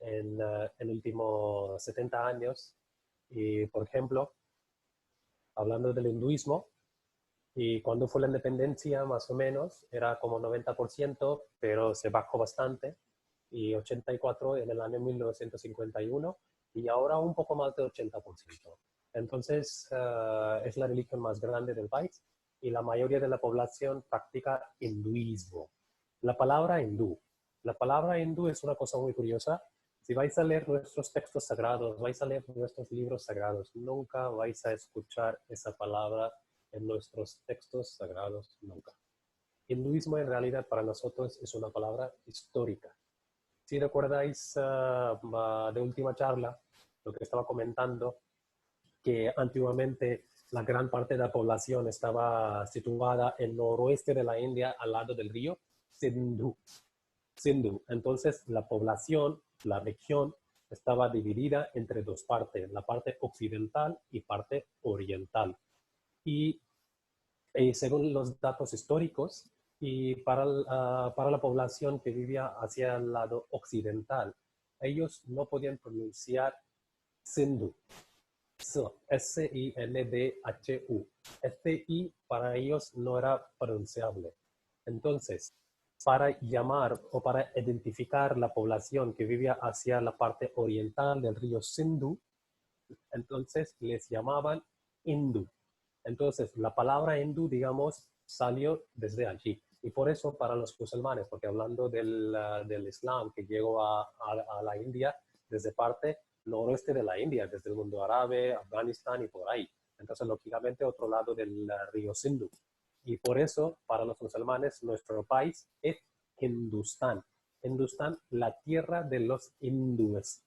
en últimos 70 años. Y, por ejemplo, hablando del hinduismo, y cuando fue la independencia, más o menos, era como 90%, pero se bajó bastante, y 84 en el año 1951, y ahora un poco más de 80%. Entonces, es la religión más grande del país, y la mayoría de la población practica hinduismo. La palabra hindú es una cosa muy curiosa. Si vais a leer nuestros textos sagrados, vais a leer nuestros libros sagrados, nunca vais a escuchar esa palabra en nuestros textos sagrados, nunca. Hinduismo en realidad para nosotros es una palabra histórica. Si recordáis de última charla, lo que estaba comentando, que antiguamente la gran parte de la población estaba situada en el noroeste de la India, al lado del río Sindhu. Sindhu. Entonces, la población, la región, estaba dividida entre dos partes, la parte occidental y parte oriental. Y según los datos históricos, y para la población que vivía hacia el lado occidental, ellos no podían pronunciar Sindhu, S-I-N-D-H-U. Este I para ellos no era pronunciable. Entonces, para llamar o para identificar la población que vivía hacia la parte oriental del río Sindhu, entonces les llamaban hindú. Entonces, la palabra hindú, digamos, salió desde allí. Y por eso para los musulmanes, porque hablando del Islam que llegó a la India desde parte noroeste de la India, desde el mundo árabe, Afganistán y por ahí. Entonces, lógicamente, otro lado del río Sindhu. Y por eso, para los musulmanes, nuestro país es Hindustán. Hindustán, la tierra de los hindúes.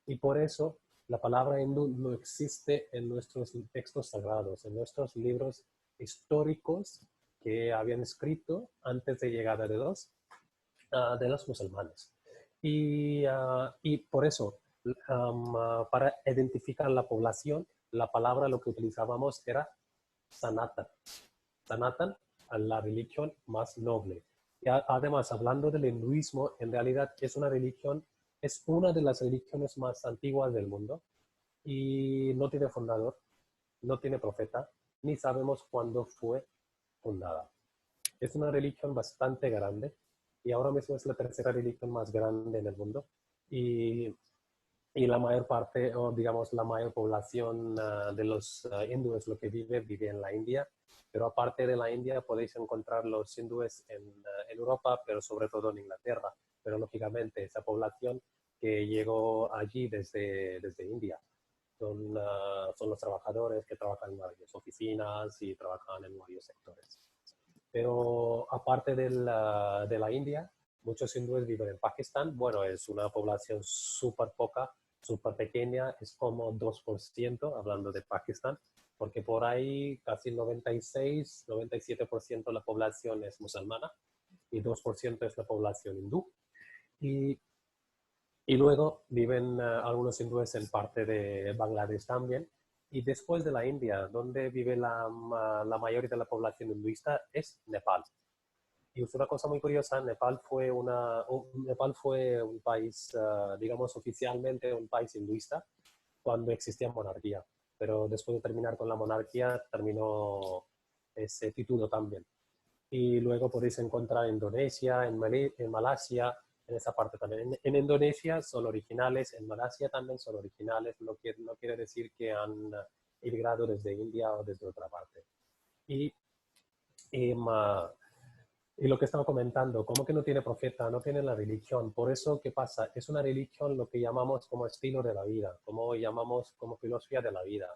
Y por eso la palabra hindú no existe en nuestros textos sagrados, en nuestros libros históricos que habían escrito antes de llegada de los musulmanes. Y por eso, para identificar la población, la palabra lo que utilizábamos era Sanatan. Sanatan, la religión más noble. Y además, hablando del hinduismo, en realidad es una religión, es una de las religiones más antiguas del mundo y no tiene fundador, no tiene profeta, ni sabemos cuándo fue fundada. Es una religión bastante grande y ahora mismo es la tercera religión más grande en el mundo y, y la mayor parte, o digamos la mayor población de los hindúes, lo que vive en la India, pero aparte de la India podéis encontrar los hindúes en Europa, pero sobre todo en Inglaterra, pero lógicamente esa población que llegó allí desde India. Son los trabajadores que trabajan en varias oficinas y trabajan en varios sectores. Pero aparte de la India, muchos hindúes viven en Pakistán. Bueno, es una población súper poca, súper pequeña, es como 2%, hablando de Pakistán, porque por ahí casi 96, 97% de la población es musulmana y 2% es la población hindú. Y, y luego viven algunos hindúes en parte de Bangladesh también. Y después de la India, donde vive la mayoría de la población hinduista, es Nepal. Y es una cosa muy curiosa, Nepal fue un país, digamos oficialmente un país hinduista cuando existía monarquía, pero después de terminar con la monarquía terminó ese título también. Y luego podéis encontrar en Indonesia, en Malasia, en esa parte también. En Indonesia son originales, en Malasia también son originales, no quiere decir que han emigrado desde India o desde otra parte. Y, y, y lo que estaba comentando, ¿cómo que no tiene profeta? No tiene la religión. Por eso, ¿qué pasa? Es una religión lo que llamamos como estilo de la vida, como llamamos como filosofía de la vida.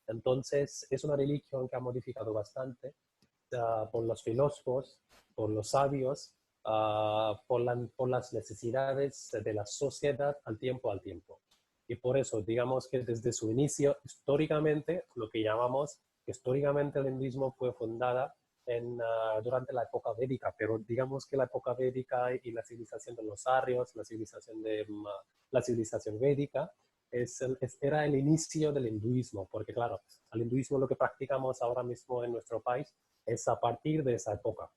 Entonces, es una religión que ha modificado bastante por los filósofos, por los sabios, por las necesidades de la sociedad al tiempo. Y por eso, digamos que desde su inicio, históricamente, lo que llamamos, históricamente el hinduismo fue fundada durante la época védica, pero digamos que la época védica y la civilización de los arios, la civilización védica, era el inicio del hinduismo, porque claro, el hinduismo lo que practicamos ahora mismo en nuestro país es a partir de esa época.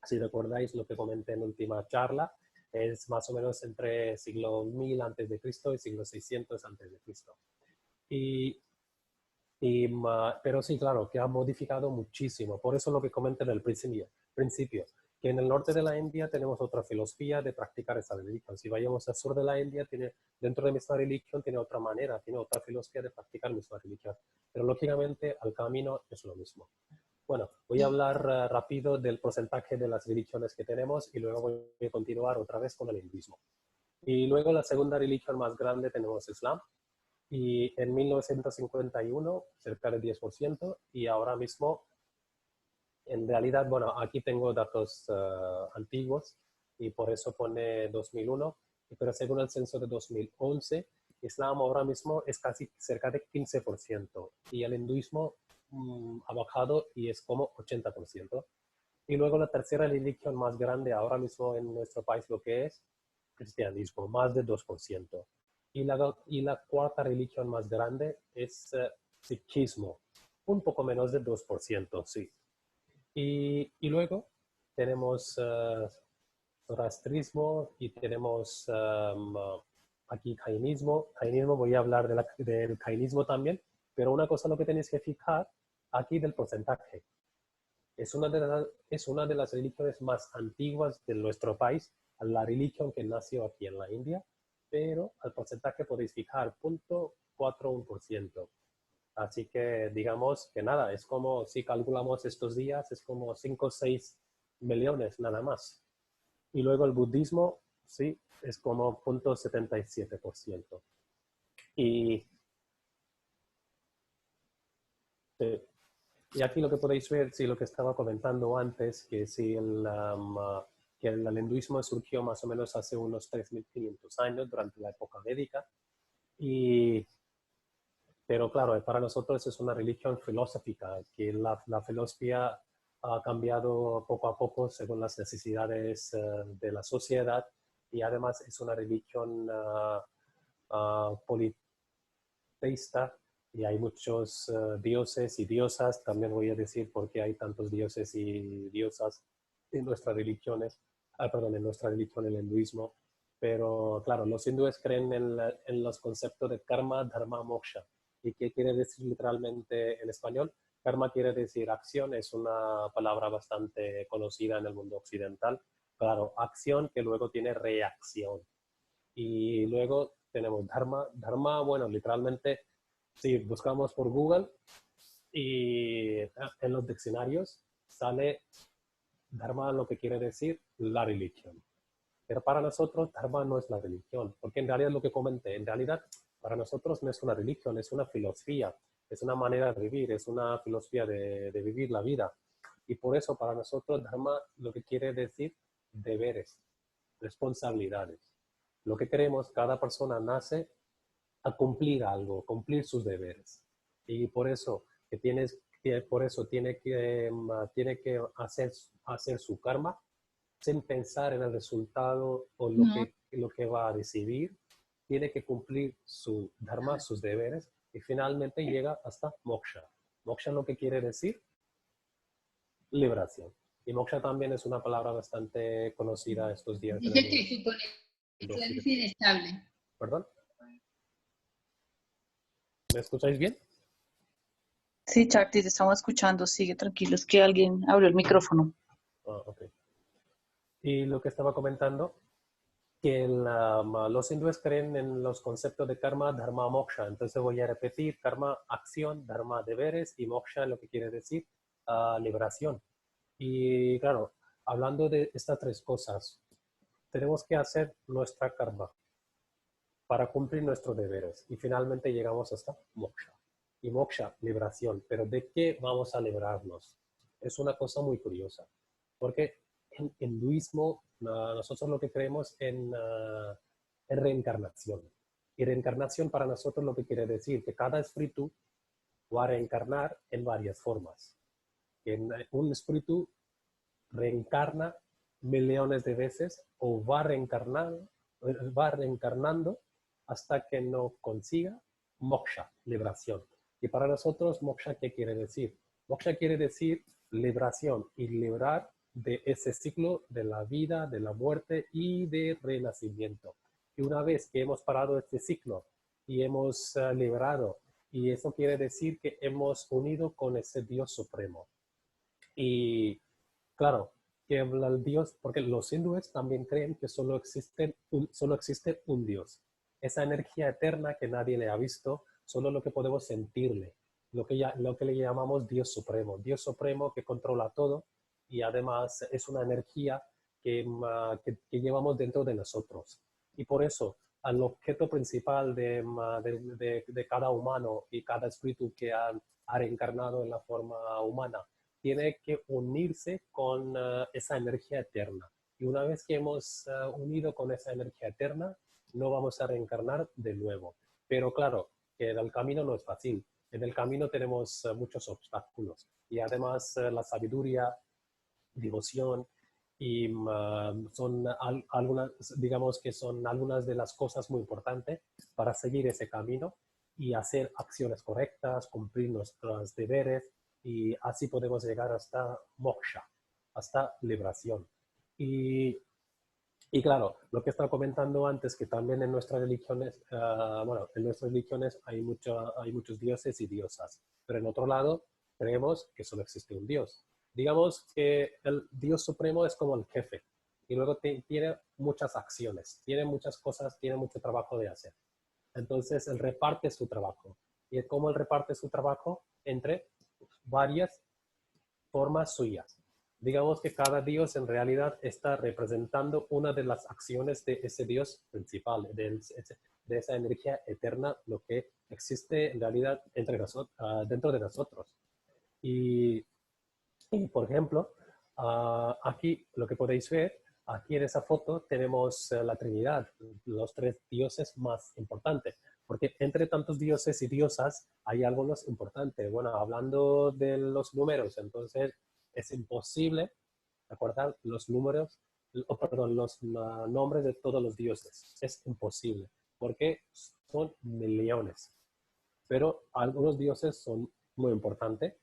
Si recordáis lo que comenté en la última charla, Es más o menos entre siglo 1000 antes de Cristo y siglo 600 antes de Cristo. Y, pero sí, claro, que ha modificado muchísimo. Por eso lo que comenté en el principio, que en el norte de la India tenemos otra filosofía de practicar esa religión. Si vayamos al sur de la India, dentro de misma religión tiene otra manera, tiene otra filosofía de practicar misma religión. Pero lógicamente al camino es lo mismo. Bueno, voy a hablar rápido del porcentaje de las religiones que tenemos y luego voy a continuar otra vez con el hinduismo. Y luego la segunda religión más grande tenemos Islam. Y en 1951, cerca del 10%, y ahora mismo, en realidad, bueno, aquí tengo datos antiguos y por eso pone 2001, pero según el censo de 2011, Islam ahora mismo es casi cerca de 15% y el hinduismo ha bajado y es como 80%. Y luego la tercera religión más grande ahora mismo en nuestro país, lo que es cristianismo, más de 2%. Y la cuarta religión más grande es sikhismo, un poco menos de 2%, sí. Y luego tenemos zoroastrismo y tenemos aquí jainismo. Jainismo, voy a hablar del jainismo también, pero una cosa lo que tenéis que fijar aquí del porcentaje. Es una de las religiones más antiguas de nuestro país, la religión que nació aquí en la India, pero al porcentaje podéis fijar 0.41%. Así que digamos que nada, es como si calculamos estos días, es como 5 o 6 millones nada más. Y luego el budismo, sí, es como 0.77%. Y, y aquí lo que podéis ver, sí, lo que estaba comentando antes, que si que el hinduismo surgió más o menos hace unos 3.500 años, durante la época védica, y pero claro, para nosotros es una religión filosófica, que la filosofía ha cambiado poco a poco según las necesidades de la sociedad y además es una religión politeísta y hay muchos dioses y diosas. También voy a decir por qué hay tantos dioses y diosas en nuestras religiones, perdón, en nuestra religión, el hinduismo. Pero claro, los hindúes creen en los conceptos de karma, dharma, moksha. ¿Y qué quiere decir literalmente en español? Karma quiere decir acción, es una palabra bastante conocida en el mundo occidental. Claro, acción que luego tiene reacción. Y luego tenemos dharma. Dharma, bueno, literalmente, si buscamos por Google y en los diccionarios sale dharma lo que quiere decir la religión. Pero para nosotros, Dharma no es la religión, porque en realidad lo que comenté, en realidad para nosotros no es una religión, es una filosofía, es una manera de vivir, es una filosofía de vivir la vida. Y por eso para nosotros Dharma lo que quiere decir deberes, responsabilidades. Lo que queremos, cada persona nace a cumplir algo, cumplir sus deberes. Y por eso, por eso tiene que hacer su karma sin pensar en el resultado o No. lo que va a recibir, tiene que cumplir su dharma, sus deberes, y finalmente llega hasta moksha. Moksha lo que quiere decir liberación. Y moksha también es una palabra bastante conocida estos días en el Dice mundo que su conexión es occidental. inestable. ¿Perdón? ¿Me escucháis bien? Sí, Chakti, te estamos escuchando. Sigue tranquilo, es que alguien abrió el micrófono. Ah, ok. Y lo que estaba comentando, que los hindúes creen en los conceptos de karma, dharma, moksha. Entonces voy a repetir: karma, acción; dharma, deberes; y moksha, lo que quiere decir liberación. Y claro, hablando de estas tres cosas, tenemos que hacer nuestra karma para cumplir nuestros deberes. Y finalmente llegamos hasta moksha. Y moksha, liberación. Pero ¿de qué vamos a librarnos? Es una cosa muy curiosa. Porque en hinduismo nosotros lo que creemos en reencarnación. Y reencarnación para nosotros lo que quiere decir que cada espíritu va a reencarnar en varias formas. Un espíritu reencarna millones de veces o va reencarnando hasta que no consiga moksha, liberación. Y para nosotros, moksha, ¿qué quiere decir? Moksha quiere decir liberación, y liberar de ese ciclo de la vida, de la muerte y de renacimiento. Y una vez que hemos parado este ciclo y hemos liberado, y eso quiere decir que hemos unido con ese Dios supremo. Y claro, que el Dios, porque los hindúes también creen que solo existe un Dios. Esa energía eterna que nadie le ha visto, solo lo que podemos sentirle, lo que le llamamos Dios supremo que controla todo y además es una energía que llevamos dentro de nosotros. Y por eso, al objeto principal de cada humano y cada espíritu que ha reencarnado en la forma humana, tiene que unirse con esa energía eterna. Y una vez que hemos unido con esa energía eterna, no vamos a reencarnar de nuevo. Pero claro, que el camino no es fácil. En el camino tenemos muchos obstáculos. Y además la sabiduría, devoción, y son algunas, digamos que son algunas de las cosas muy importantes para seguir ese camino y hacer acciones correctas, cumplir nuestros deberes, y así podemos llegar hasta moksha, hasta liberación. Y claro, lo que estaba comentando antes, que también en nuestras religiones, bueno, en nuestras religiones hay muchos dioses y diosas, pero en otro lado creemos que solo existe un dios. Digamos que el Dios supremo es como el jefe y luego tiene muchas acciones, tiene muchas cosas, tiene mucho trabajo de hacer. Entonces él reparte su trabajo. ¿Y cómo él reparte su trabajo? Entre varias formas suyas. Digamos que cada dios en realidad está representando una de las acciones de ese dios principal, de esa energía eterna, lo que existe en realidad dentro de nosotros. Y, y por ejemplo, aquí lo que podéis ver, aquí en esa foto tenemos la Trinidad, los tres dioses más importantes, porque entre tantos dioses y diosas hay algunos importantes. Bueno, hablando de los números, entonces es imposible recordar los números, perdón, los nombres de todos los dioses. Es imposible, porque son millones. Pero algunos dioses son muy importantes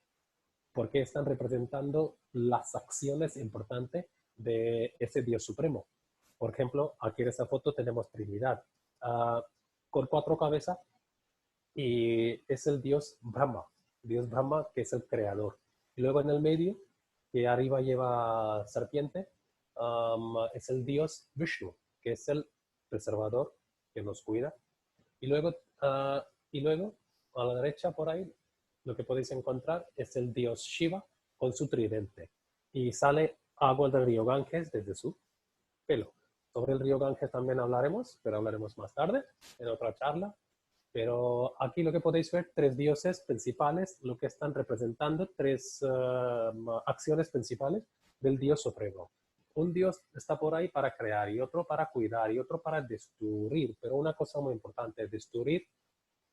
porque están representando las acciones importantes de ese Dios supremo. Por ejemplo, aquí en esta foto tenemos Trinidad, con 4 cabezas, y es el Dios Brahma que es el creador. Y luego en el medio, que arriba lleva serpiente, es el Dios Vishnu, que es el preservador que nos cuida. Y luego, y luego a la derecha por ahí, lo que podéis encontrar es el dios Shiva con su tridente. Y sale agua del río Ganges desde su pelo. Sobre el río Ganges también hablaremos, pero hablaremos más tarde, en otra charla. Pero aquí lo que podéis ver, 3 dioses principales, lo que están representando 3 acciones principales del Dios Supremo. Un Dios está por ahí para crear, y otro para cuidar, y otro para destruir. Pero una cosa muy importante, destruir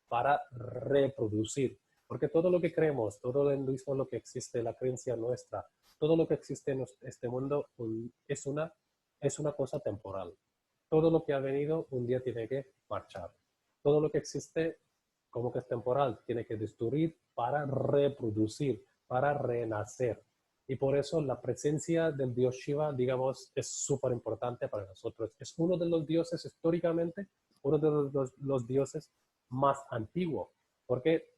para reproducir. Porque todo lo que creemos, todo el hinduismo, lo que existe, la creencia nuestra, todo lo que existe en este mundo es una cosa temporal. Todo lo que ha venido un día tiene que marchar. Todo lo que existe como que es temporal tiene que destruir para reproducir, para renacer. Y por eso la presencia del dios Shiva, digamos, es súper importante para nosotros. Es uno de los dioses históricamente, uno de los dioses más antiguos, porque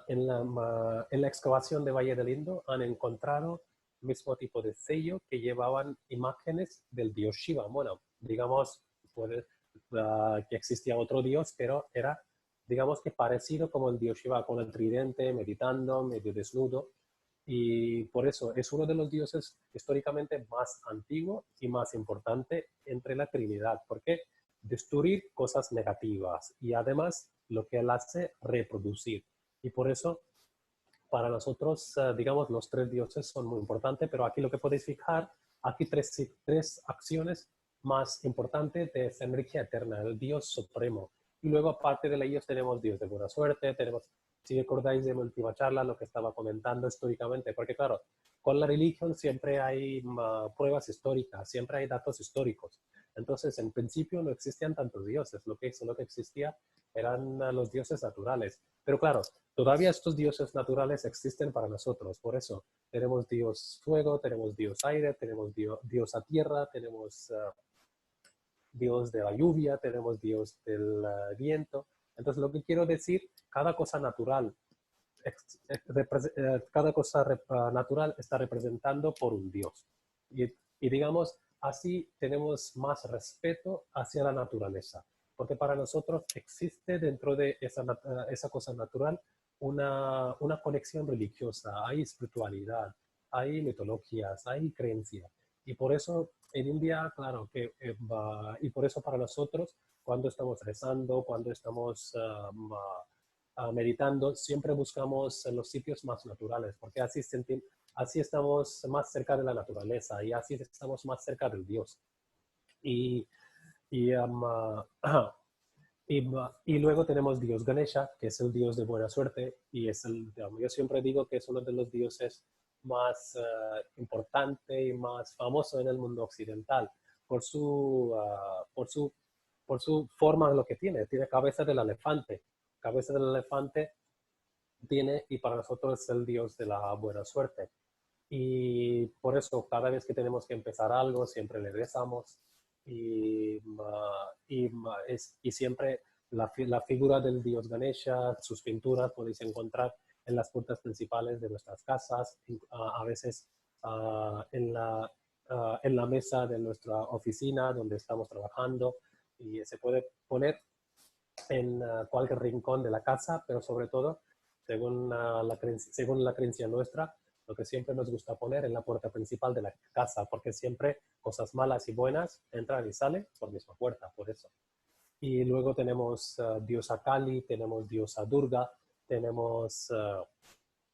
en la excavación de Valle del Indo han encontrado el mismo tipo de sello que llevaban imágenes del dios Shiva. Bueno, digamos, que existía otro dios, pero era, digamos que parecido como el dios Shiva, con el tridente, meditando, medio desnudo. Y por eso es uno de los dioses históricamente más antiguo y más importante entre la Trinidad, porque destruir cosas negativas y además lo que él hace, reproducir. Y por eso para nosotros, digamos, los 3 dioses son muy importantes, pero aquí lo que podéis fijar, aquí tres acciones más importantes de esa energía eterna, el Dios supremo. Y luego, aparte de ellos, tenemos Dios de buena suerte, tenemos, si recordáis de mi última charla, lo que estaba comentando históricamente, porque claro, con la religión siempre hay pruebas históricas, siempre hay datos históricos. Entonces, en principio no existían tantos dioses, lo que existía eran los dioses naturales. Pero claro, todavía estos dioses naturales existen para nosotros, por eso tenemos dios fuego, tenemos dios aire, tenemos dios a tierra, tenemos dios de la lluvia, tenemos dios del viento. Entonces, lo que quiero decir, cada cosa natural, natural está representando por un dios. Y digamos, así tenemos más respeto hacia la naturaleza, porque para nosotros existe dentro de esa cosa natural una conexión religiosa, hay espiritualidad, hay mitologías, hay creencias. Y por eso en India, claro, y por eso para nosotros, cuando estamos rezando, cuando estamos meditando, siempre buscamos los sitios más naturales, porque así estamos más cerca de la naturaleza y así estamos más cerca del Dios. Y, y, um, y luego tenemos Dios Ganesha, que es el Dios de buena suerte, y yo siempre digo que es uno de los dioses más importante y más famoso en el mundo occidental por por su forma, lo que tiene cabeza del elefante. Cabeza del elefante tiene, y para nosotros es el Dios de la buena suerte. Y por eso cada vez que tenemos que empezar algo, siempre le rezamos y siempre la figura del dios Ganesha, sus pinturas podéis encontrar en las puertas principales de nuestras casas, a veces en la mesa de nuestra oficina donde estamos trabajando, y se puede poner en cualquier rincón de la casa, pero sobre todo, según la creencia nuestra, lo que siempre nos gusta poner en la puerta principal de la casa, porque siempre cosas malas y buenas entran y salen por la misma puerta, por eso. Y luego tenemos diosa Kali, tenemos diosa Durga, tenemos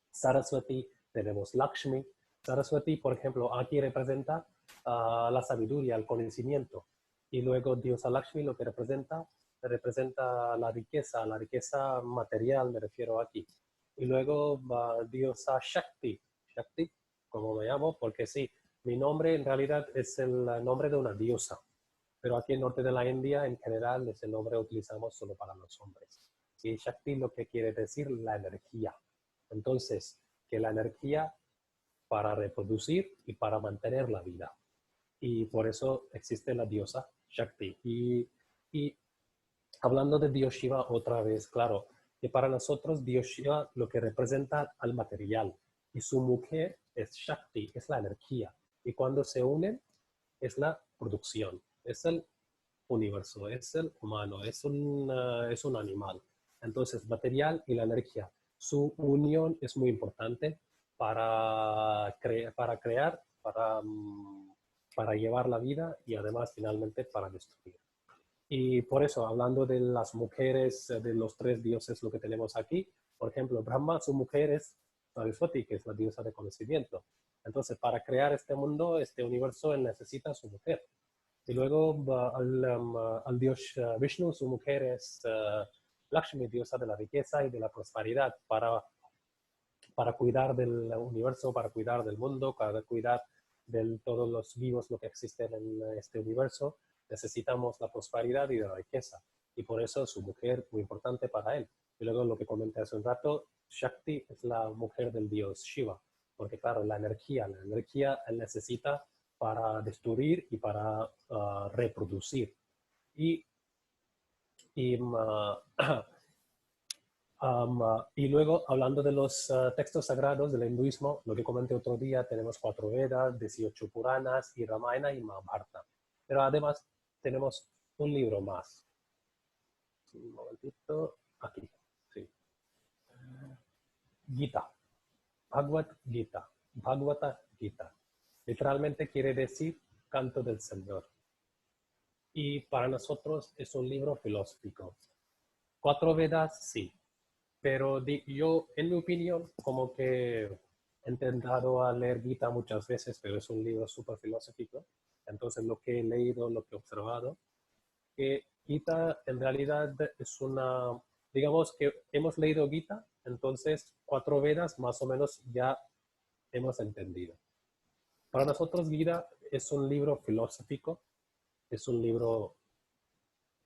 Saraswati, tenemos Lakshmi. Saraswati, por ejemplo, aquí representa la sabiduría, el conocimiento. Y luego diosa Lakshmi lo que representa la riqueza material, me refiero aquí. Y luego diosa Shakti, Shakti, como me llamo, porque sí, mi nombre en realidad es el nombre de una diosa, pero aquí en el norte de la India, en general, ese nombre lo utilizamos solo para los hombres. Y Shakti lo que quiere decir la energía. Entonces, que la energía para reproducir y para mantener la vida. Y por eso existe la diosa Shakti. Y hablando de Dios Shiva otra vez, claro, que para nosotros Dios Shiva lo que representa al material y su mujer es Shakti, es la energía. Y cuando se unen es la producción, es el universo, es el humano, es un animal. Entonces, material y la energía, su unión es muy importante para crear, para llevar la vida y además finalmente para destruir. Y por eso, hablando de las mujeres, de los tres dioses, lo que tenemos aquí, por ejemplo, Brahma, su mujer es Saraswati, que es la diosa de conocimiento. Entonces, para crear este mundo, este universo, él necesita a su mujer. Y luego al dios Vishnu, su mujer es Lakshmi, diosa de la riqueza y de la prosperidad, para cuidar del universo, para cuidar del mundo, para cuidar de todos los vivos, lo que existen en este universo. Necesitamos la prosperidad y la riqueza. Y por eso su mujer muy importante para él. Y luego lo que comenté hace un rato, Shakti es la mujer del dios Shiva. Porque claro, la energía él necesita para destruir y para reproducir. Y, y y luego, hablando de los textos sagrados del hinduismo, lo que comenté otro día, tenemos 4 Vedas, 18 Puranas y Ramayana y Mahabharata. Pero además tenemos un libro más. Un momentito, aquí, sí. Gita, Bhagavad Gita, Bhagavata Gita. Literalmente quiere decir canto del Señor. Y para nosotros es un libro filosófico. 4 Vedas, sí, pero yo, en mi opinión, como que he intentado a leer Gita muchas veces, pero es un libro súper filosófico. Entonces, lo que he leído, lo que he observado, que Gita en realidad es digamos que hemos leído Gita, entonces 4 Vedas más o menos ya hemos entendido. Para nosotros Gita es un libro filosófico es un libro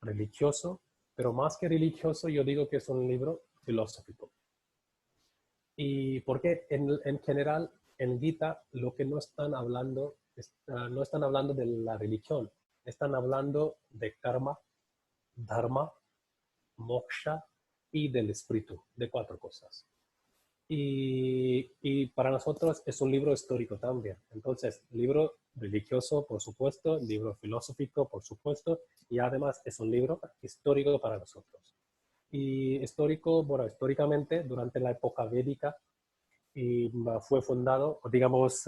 religioso, pero más que religioso yo digo que es un libro filosófico. Y porque en general en Gita lo que no están hablando, no están hablando de la religión, están hablando de karma, dharma, moksha y del espíritu, de 4 cosas. Y para nosotros es un libro histórico también. Entonces, libro religioso, por supuesto, libro filosófico, por supuesto, y además es un libro histórico para nosotros. Y histórico, bueno, históricamente, durante la época védica, y fue fundado, o digamos,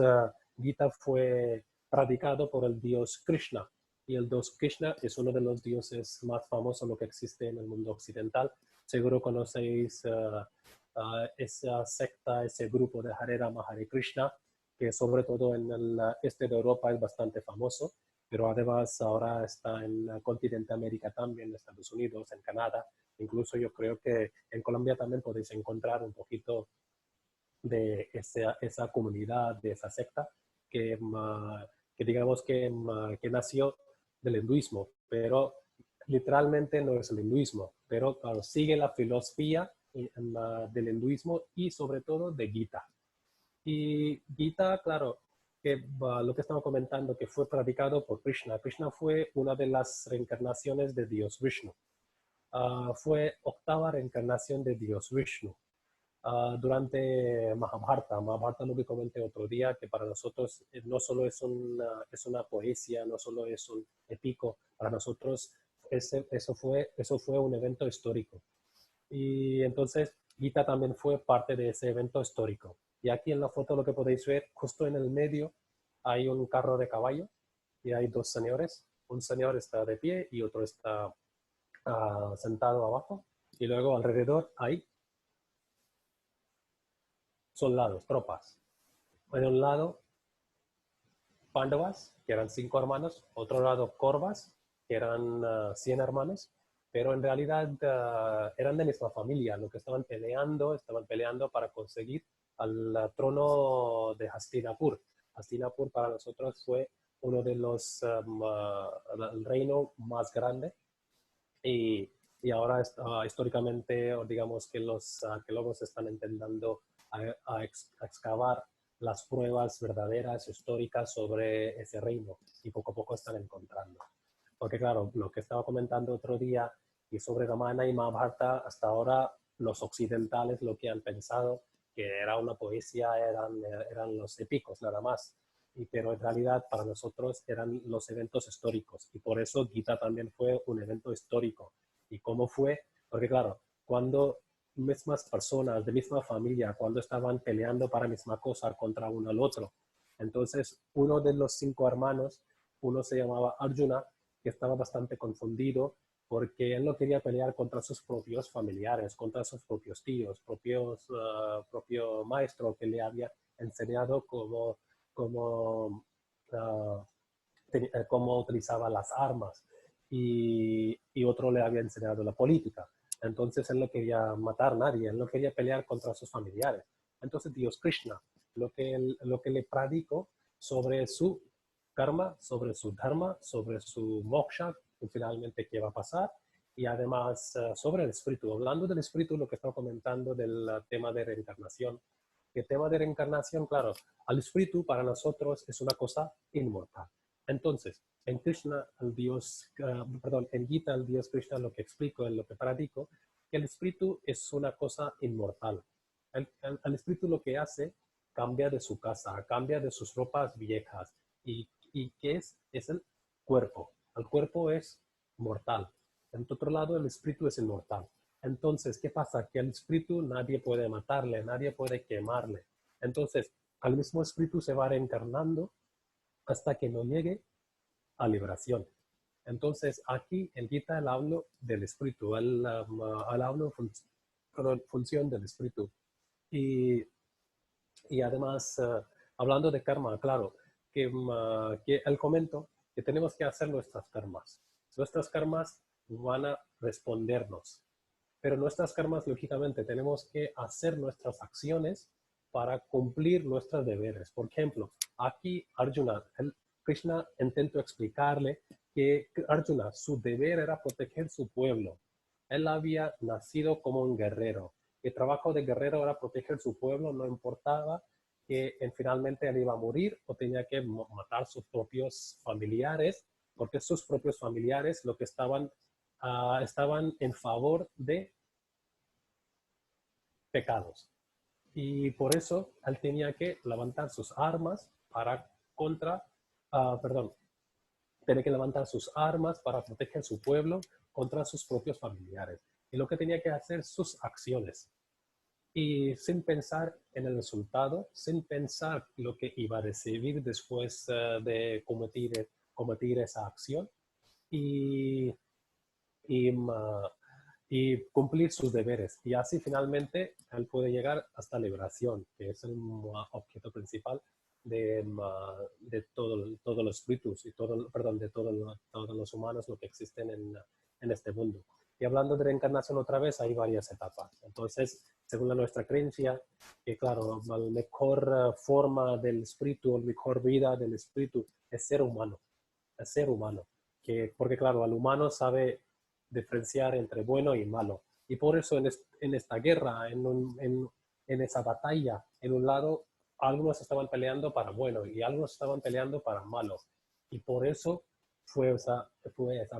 Gita fue predicado por el dios Krishna. Y el dios Krishna es uno de los dioses más famosos lo que existe en el mundo occidental. Seguro conocéis esa secta, ese grupo de Hare Rama, Hare Krishna, que sobre todo en el este de Europa es bastante famoso, pero además ahora está en el continente América también, en Estados Unidos, en Canadá. Incluso yo creo que en Colombia también podéis encontrar un poquito de esa comunidad, de esa secta, que digamos que nació del hinduismo, pero literalmente no es el hinduismo, pero claro, sigue la filosofía del hinduismo y sobre todo de Gita. Y Gita, claro, que lo que estaba comentando, que fue predicado por Krishna. Krishna fue una de las reencarnaciones de Dios Vishnu. Fue octava reencarnación de Dios Vishnu. Durante Mahabharata. Mahabharata lo que comenté otro día, que para nosotros no solo es una poesía, no solo es un épico, para nosotros eso fue un evento histórico. Y entonces Gita también fue parte de ese evento histórico. Y aquí en la foto lo que podéis ver, justo en el medio hay un carro de caballo y hay 2 señores. Un señor está de pie y otro está sentado abajo. Y luego alrededor hay soldados, tropas. En un lado, Pándavas, que eran 5 hermanos, otro lado, Corvas, que eran 100 hermanos, pero en realidad eran de misma familia. Lo que estaban peleando para conseguir al trono de Hastinapur. Hastinapur para nosotros fue uno de los, el reino más grande y ahora históricamente, digamos que los arqueólogos están intentando a excavar las pruebas verdaderas, históricas sobre ese reino y poco a poco están encontrando. Porque claro, lo que estaba comentando otro día y sobre Ramayana y Mahabharata, hasta ahora los occidentales lo que han pensado que era una poesía, eran los épicos nada más. Pero en realidad para nosotros eran los eventos históricos y por eso Gita también fue un evento histórico. ¿Y cómo fue? Porque claro, cuando mismas personas de misma familia, cuando estaban peleando para la misma cosa contra uno al otro, entonces uno de los 5 hermanos, uno se llamaba Arjuna, que estaba bastante confundido porque él no quería pelear contra sus propios familiares, contra sus propios tíos, propio maestro que le había enseñado uh, cómo utilizaba las armas y otro le había enseñado la política. Entonces él no quería matar a nadie, él no quería pelear contra sus familiares. Entonces Dios Krishna, lo que le predicó sobre su karma, sobre su dharma, sobre su moksha, y finalmente qué va a pasar, y además sobre el espíritu. Hablando del espíritu, lo que estaba comentando del tema de reencarnación. El tema de reencarnación, claro, al espíritu para nosotros es una cosa inmortal. Entonces, en Krishna, en Gita, el Dios Krishna, lo que explico, en lo que predico, que el espíritu es una cosa inmortal. El espíritu lo que hace, cambia de su casa, cambia de sus ropas viejas. ¿Y qué es? Es el cuerpo. El cuerpo es mortal. En otro lado, el espíritu es inmortal. Entonces, ¿qué pasa? Que el espíritu nadie puede matarle, nadie puede quemarle. Entonces, al mismo espíritu se va reencarnando hasta que no llegue a liberación. Entonces, aquí en Gita el hablo del espíritu, el hablo función del espíritu. Y además, hablando de karma, claro, que él comentó que tenemos que hacer nuestras karmas. Nuestras karmas van a respondernos, pero nuestras karmas, lógicamente, tenemos que hacer nuestras acciones para cumplir nuestros deberes. Por ejemplo, aquí Arjuna, Krishna intentó explicarle que Arjuna, su deber era proteger su pueblo. Él había nacido como un guerrero. El trabajo de guerrero era proteger su pueblo, no importaba que finalmente él iba a morir o tenía que matar sus propios familiares, porque sus propios familiares lo que estaban en favor de pecados. Y por eso él tenía que levantar sus armas para perdón, tenía que levantar sus armas para proteger su pueblo contra sus propios familiares. Y lo que tenía que hacer, sus acciones. Y sin pensar en el resultado, sin pensar lo que iba a recibir después de cometer esa acción y, y, y cumplir sus deberes. Y así finalmente él puede llegar hasta la liberación, que es el objeto principal de todos los espíritus y de todos los humanos lo que existen en este mundo. Y hablando de reencarnación otra vez, hay varias etapas. Entonces, según nuestra creencia, que claro, la mejor forma del espíritu, la mejor vida del espíritu es ser humano. Es ser humano. Porque claro, el humano sabe diferenciar entre bueno y malo. Y por eso en esta guerra, en esa batalla, en un lado, algunos estaban peleando para bueno y algunos estaban peleando para malo. Y por eso fue esa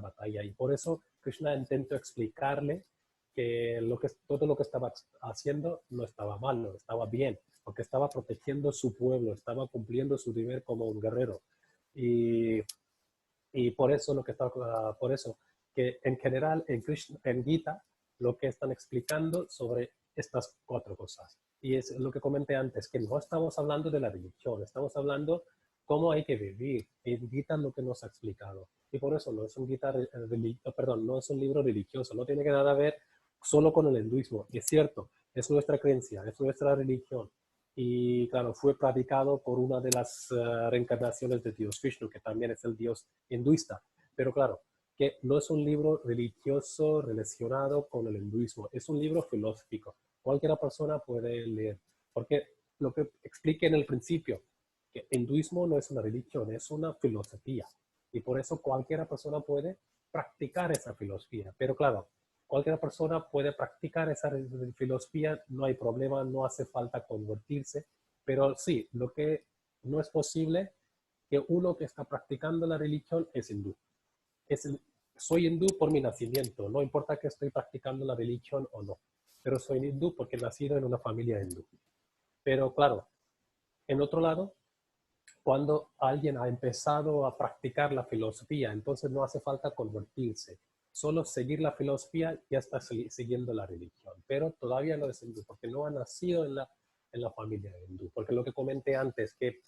batalla. Y por eso Krishna intentó explicarle que todo lo que estaba haciendo no estaba malo, estaba bien, porque estaba protegiendo su pueblo, estaba cumpliendo su deber como un guerrero. Y y por eso por eso que en general en Gita lo que están explicando sobre estas cuatro cosas. Y es lo que comenté antes, que no estamos hablando de la religión, estamos hablando cómo hay que vivir. En Gita lo que nos ha explicado. Y por eso no es un no es un libro religioso, no tiene que nada que ver solo con el hinduismo. Y es cierto, es nuestra creencia, es nuestra religión. Y claro, fue practicado por una de las reencarnaciones de Dios Vishnu, que también es el Dios hinduista. Pero claro, que no es un libro religioso relacionado con el hinduismo, es un libro filosófico. Cualquier persona puede leer, porque lo que expliqué en el principio, que el hinduismo no es una religión, es una filosofía. Y por eso cualquier persona puede practicar esa filosofía. Pero claro, cualquier persona puede practicar esa filosofía, no hay problema, no hace falta convertirse, pero sí, lo que no es posible que uno que está practicando la religión es hindú. Es, soy hindú por mi nacimiento, no importa que estoy practicando la religión o no, pero soy hindú porque he nacido en una familia hindú. Pero claro, en otro lado, cuando alguien ha empezado a practicar la filosofía, entonces no hace falta convertirse. Solo seguir la filosofía ya está siguiendo la religión, pero todavía no es hindú porque no ha nacido en la familia hindú. Porque lo que comenté antes, que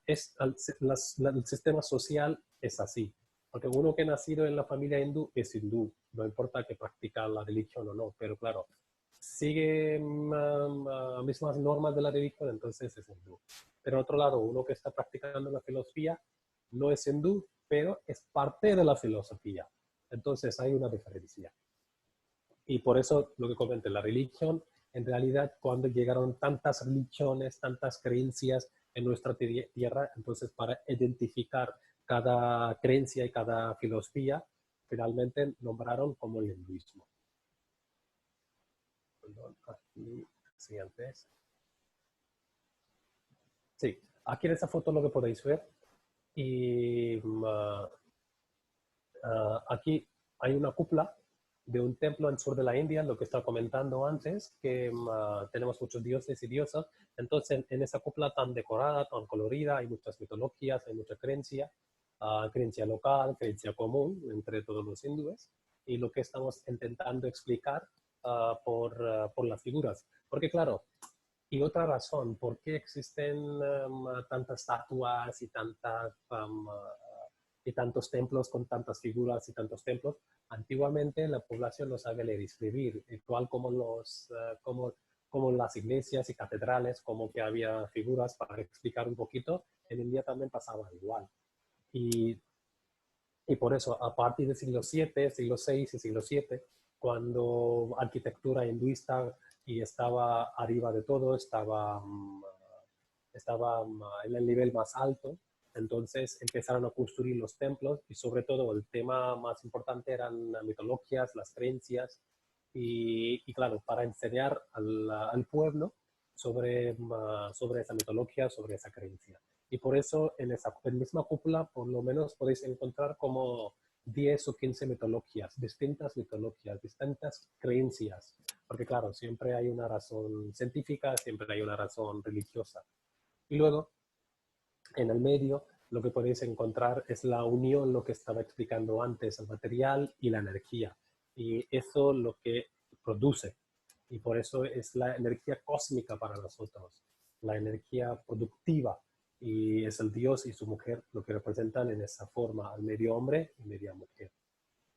el sistema social es así. Porque uno que ha nacido en la familia hindú es hindú, no importa que practica la religión o no, pero claro, sigue mismas normas de la religión, entonces es hindú. Pero otro lado, uno que está practicando la filosofía no es hindú, pero es parte de la filosofía. Entonces hay una diferencia. Y por eso lo que comenté, la religión, en realidad cuando llegaron tantas religiones, tantas creencias en nuestra tierra, entonces para identificar cada creencia y cada filosofía, finalmente nombraron como el hinduismo. Perdón, aquí, siguientes. Sí, aquí en esta foto lo que podéis ver. Y aquí hay una cúpula de un templo en el sur de la India, lo que estaba comentando antes, que tenemos muchos dioses y diosas. Entonces, en esa cúpula tan decorada, tan colorida, hay muchas mitologías, hay mucha creencia, creencia local, creencia común entre todos los hindúes. Y lo que estamos intentando explicar por las figuras. Porque claro, y otra razón, ¿por qué existen tantas estatuas y tantos templos con tantas figuras y tantos templos? Antiguamente la población no sabía leer y escribir, igual como las iglesias y catedrales, como que había figuras para explicar un poquito, en India también pasaba igual. Y, y por eso, a partir del siglo VII, siglo VI y siglo VII, cuando arquitectura hinduista y estaba arriba de todo, estaba en el nivel más alto, Entonces empezaron a construir los templos y sobre todo el tema más importante eran las mitologías, las creencias y claro, para enseñar al pueblo sobre esa mitología, sobre esa creencia. Y por eso en esa misma cúpula por lo menos podéis encontrar como 10 o 15 mitologías, distintas creencias, porque claro, siempre hay una razón científica, siempre hay una razón religiosa. Y luego, en el medio, lo que podéis encontrar es la unión, lo que estaba explicando antes, el material y la energía. Y eso lo que produce. Y por eso es la energía cósmica para nosotros, la energía productiva. Y es el Dios y su mujer lo que representan en esa forma, al medio hombre y media mujer.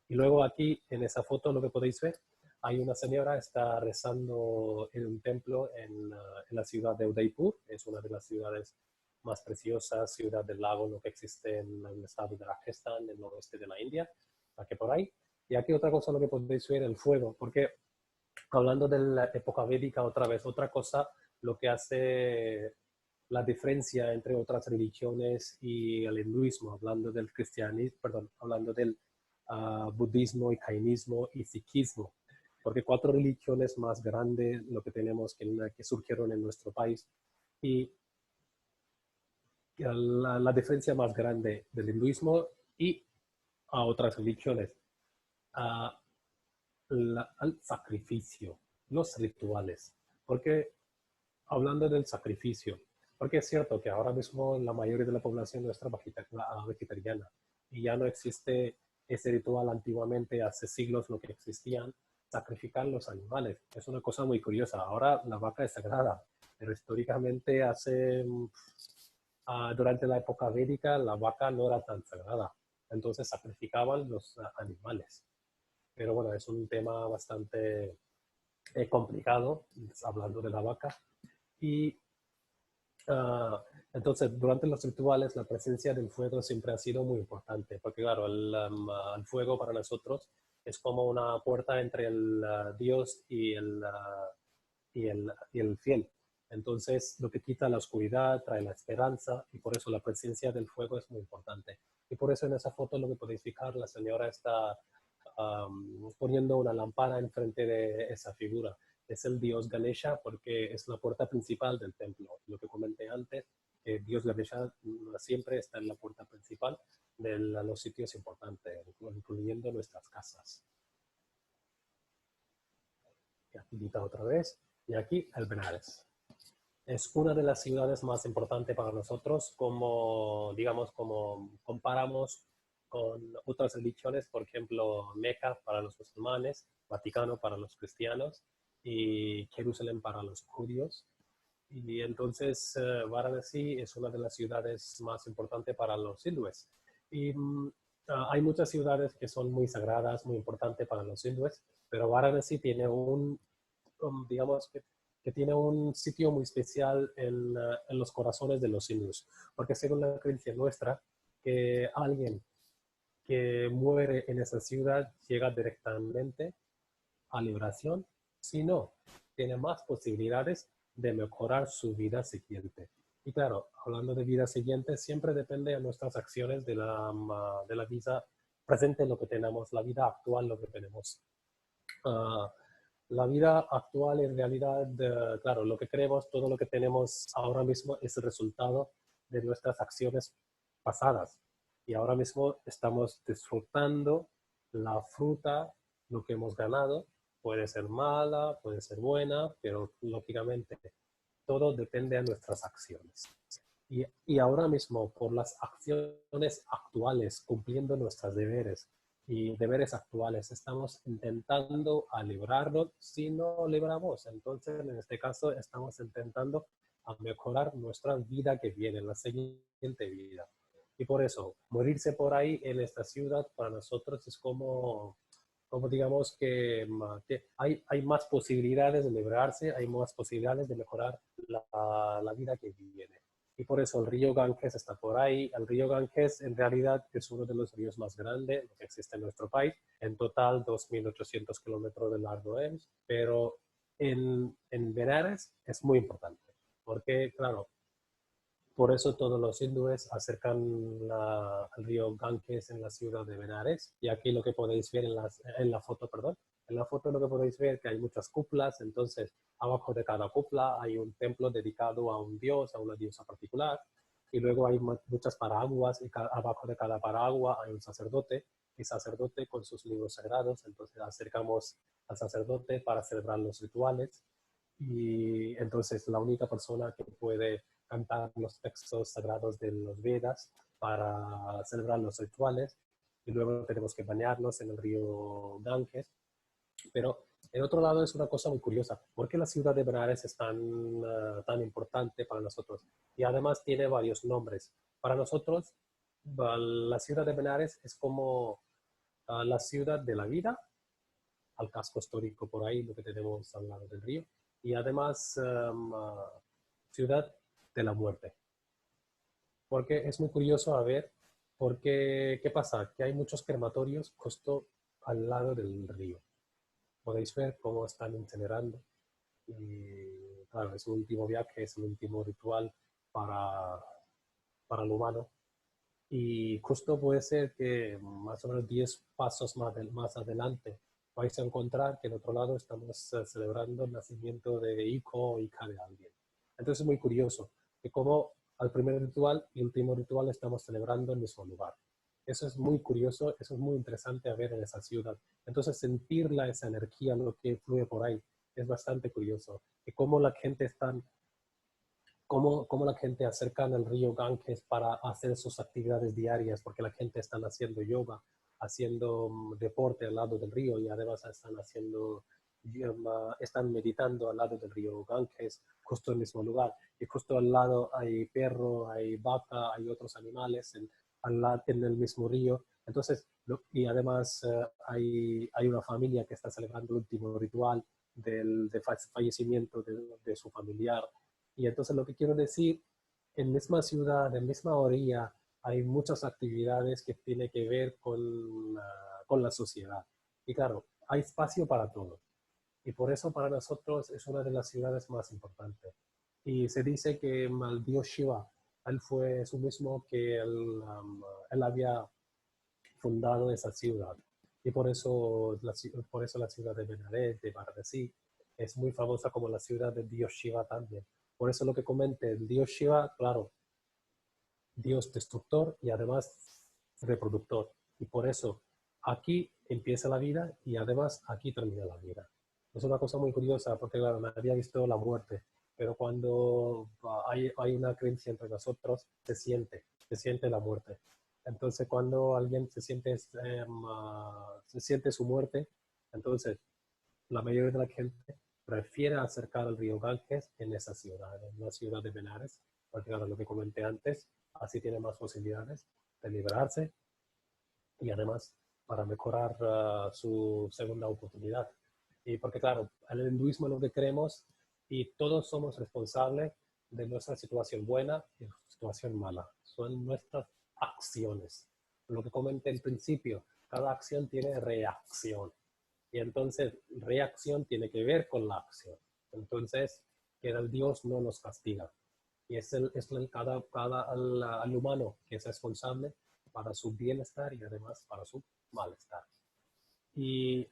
Y luego aquí, en esa foto, lo que podéis ver, hay una señora, está rezando en un templo en la ciudad de Udaipur, es una de las ciudades más preciosas, ciudad del lago, lo que existe en el estado de Rajasthan, en el noroeste de la India, aquí por ahí. Y aquí otra cosa, lo que podéis ver, el fuego, porque hablando de la época védica otra vez, otra cosa, lo que hace la diferencia entre otras religiones y el hinduismo, hablando del cristianismo, perdón, hablando del budismo y jainismo y sikhismo, porque cuatro religiones más grandes, lo que tenemos que surgieron en nuestro país, y la diferencia más grande del hinduismo y a otras religiones, a al sacrificio, los rituales, porque hablando del sacrificio, porque es cierto que ahora mismo la mayoría de la población nuestra vegetariana y ya no existe ese ritual antiguamente, hace siglos lo que existían, sacrificar los animales. Es una cosa muy curiosa. Ahora la vaca es sagrada, pero históricamente durante la época védica la vaca no era tan sagrada. Entonces sacrificaban los animales. Pero bueno, es un tema bastante complicado, hablando de la vaca. Y entonces, durante los rituales, la presencia del fuego siempre ha sido muy importante, porque claro, el fuego para nosotros es como una puerta entre el Dios y el fiel. Entonces, lo que quita la oscuridad, trae la esperanza, y por eso la presencia del fuego es muy importante. Y por eso en esa foto lo que podéis fijar, la señora está poniendo una lámpara enfrente de esa figura. Es el dios Ganesha porque es la puerta principal del templo. Lo que comenté antes, que Dios Ganesha siempre está en la puerta principal de los sitios importantes, incluyendo nuestras casas. Y aquí quita otra vez. Y aquí el Benares. Es una de las ciudades más importantes para nosotros, como, digamos, como comparamos con otras religiones, por ejemplo, Meca para los musulmanes, Vaticano para los cristianos y Jerusalén para los judíos. Y entonces Varanasi es una de las ciudades más importantes para los hindúes. Y hay muchas ciudades que son muy sagradas, muy importantes para los hindúes, pero Varanasi tiene digamos, que tiene un sitio muy especial en los corazones de los hindúes, porque según la creencia nuestra, que alguien que muere en esa ciudad llega directamente a liberación, si no, tiene más posibilidades de mejorar su vida siguiente. Y claro, hablando de vida siguiente, siempre depende de nuestras acciones de la vida presente, lo que tenemos, la vida actual, lo que tenemos. La vida actual en realidad, claro, lo que creemos, todo lo que tenemos ahora mismo es el resultado de nuestras acciones pasadas. Y ahora mismo estamos disfrutando la fruta, lo que hemos ganado. Puede ser mala, puede ser buena, pero lógicamente todo depende de nuestras acciones. Y ahora mismo, por las acciones actuales, cumpliendo nuestros deberes y deberes actuales, estamos intentando a librarnos. Si no libramos, entonces en este caso estamos intentando a mejorar nuestra vida que viene, la siguiente vida. Y por eso, morirse por ahí en esta ciudad para nosotros es como digamos que hay más posibilidades de librarse, hay más posibilidades de mejorar la vida que viene. Y por eso el río Ganges está por ahí. El río Ganges en realidad es uno de los ríos más grandes que existe en nuestro país. En total 2.800 kilómetros de largo es, pero en Benares es muy importante, porque claro, Por eso todos los hindúes acercan al río Ganges en la ciudad de Benares. Y aquí lo que podéis ver en la foto, perdón, en la foto lo que podéis ver que hay muchas cúpulas. Entonces, abajo de cada cúpula hay un templo dedicado a un dios, a una diosa particular. Y luego hay muchas paraguas y abajo de cada paragua hay un sacerdote. Y sacerdote con sus libros sagrados. Entonces, acercamos al sacerdote para celebrar los rituales. Y entonces la única persona que puede cantar los textos sagrados de los Vedas para celebrar los rituales. Y luego tenemos que bañarnos en el río Ganges. Pero el otro lado es una cosa muy curiosa. ¿Por qué la ciudad de Benares es tan importante para nosotros? Y además tiene varios nombres. Para nosotros, la ciudad de Benares es como la ciudad de la vida, al casco histórico por ahí, lo que tenemos al lado del río. Y además, ciudad de la muerte. Porque es muy curioso a ver, porque, ¿qué pasa? Que hay muchos crematorios justo al lado del río. Podéis ver cómo están incinerando. Y claro, es un último viaje, es un último ritual para, para el humano. Y justo puede ser que más o menos 10 pasos más adelante vais a encontrar que en otro lado estamos celebrando el nacimiento de hijo o hija de alguien. Entonces es muy curioso que como al primer ritual y último ritual estamos celebrando en el mismo lugar. Eso es muy curioso, eso es muy interesante a ver en esa ciudad. Entonces sentirla, esa energía, lo que fluye por ahí, es bastante curioso. Y cómo la gente está cómo la gente acerca al río Ganges para hacer sus actividades diarias, porque la gente está haciendo yoga, haciendo deporte al lado del río y además están meditando al lado del río Ganges, justo en el mismo lugar. Y justo al lado hay perro, hay vaca, hay otros animales en el mismo río. Entonces, y además hay una familia que está celebrando el último ritual del fallecimiento de su familiar. Y entonces lo que quiero decir, en misma ciudad, en misma orilla, hay muchas actividades que tienen que ver con la sociedad. Y claro, hay espacio para todo. Y por eso para nosotros es una de las ciudades más importantes. Y se dice que el dios Shiva, él fue su mismo que él había fundado esa ciudad. Y por eso la ciudad de Benares, de Varanasi, es muy famosa como la ciudad del dios Shiva también. Por eso lo que comenté, el dios Shiva, claro, dios destructor y además reproductor. Y por eso aquí empieza la vida y además aquí termina la vida. Es una cosa muy curiosa porque, claro, me había visto la muerte, pero cuando hay una creencia entre nosotros, se siente la muerte. Entonces, cuando alguien se siente su muerte, entonces la mayoría de la gente prefiere acercar al río Ganges en esa ciudad, en la ciudad de Benares, porque claro, lo que comenté antes, así tiene más posibilidades de liberarse y además para mejorar su segunda oportunidad. Y porque claro, en el hinduismo lo que creemos y todos somos responsables de nuestra situación buena y nuestra situación mala. Son nuestras acciones. Lo que comenté al principio, cada acción tiene reacción. Y entonces reacción tiene que ver con la acción. Entonces, que el Dios no nos castiga. Y al humano que es responsable para su bienestar y además para su malestar. Y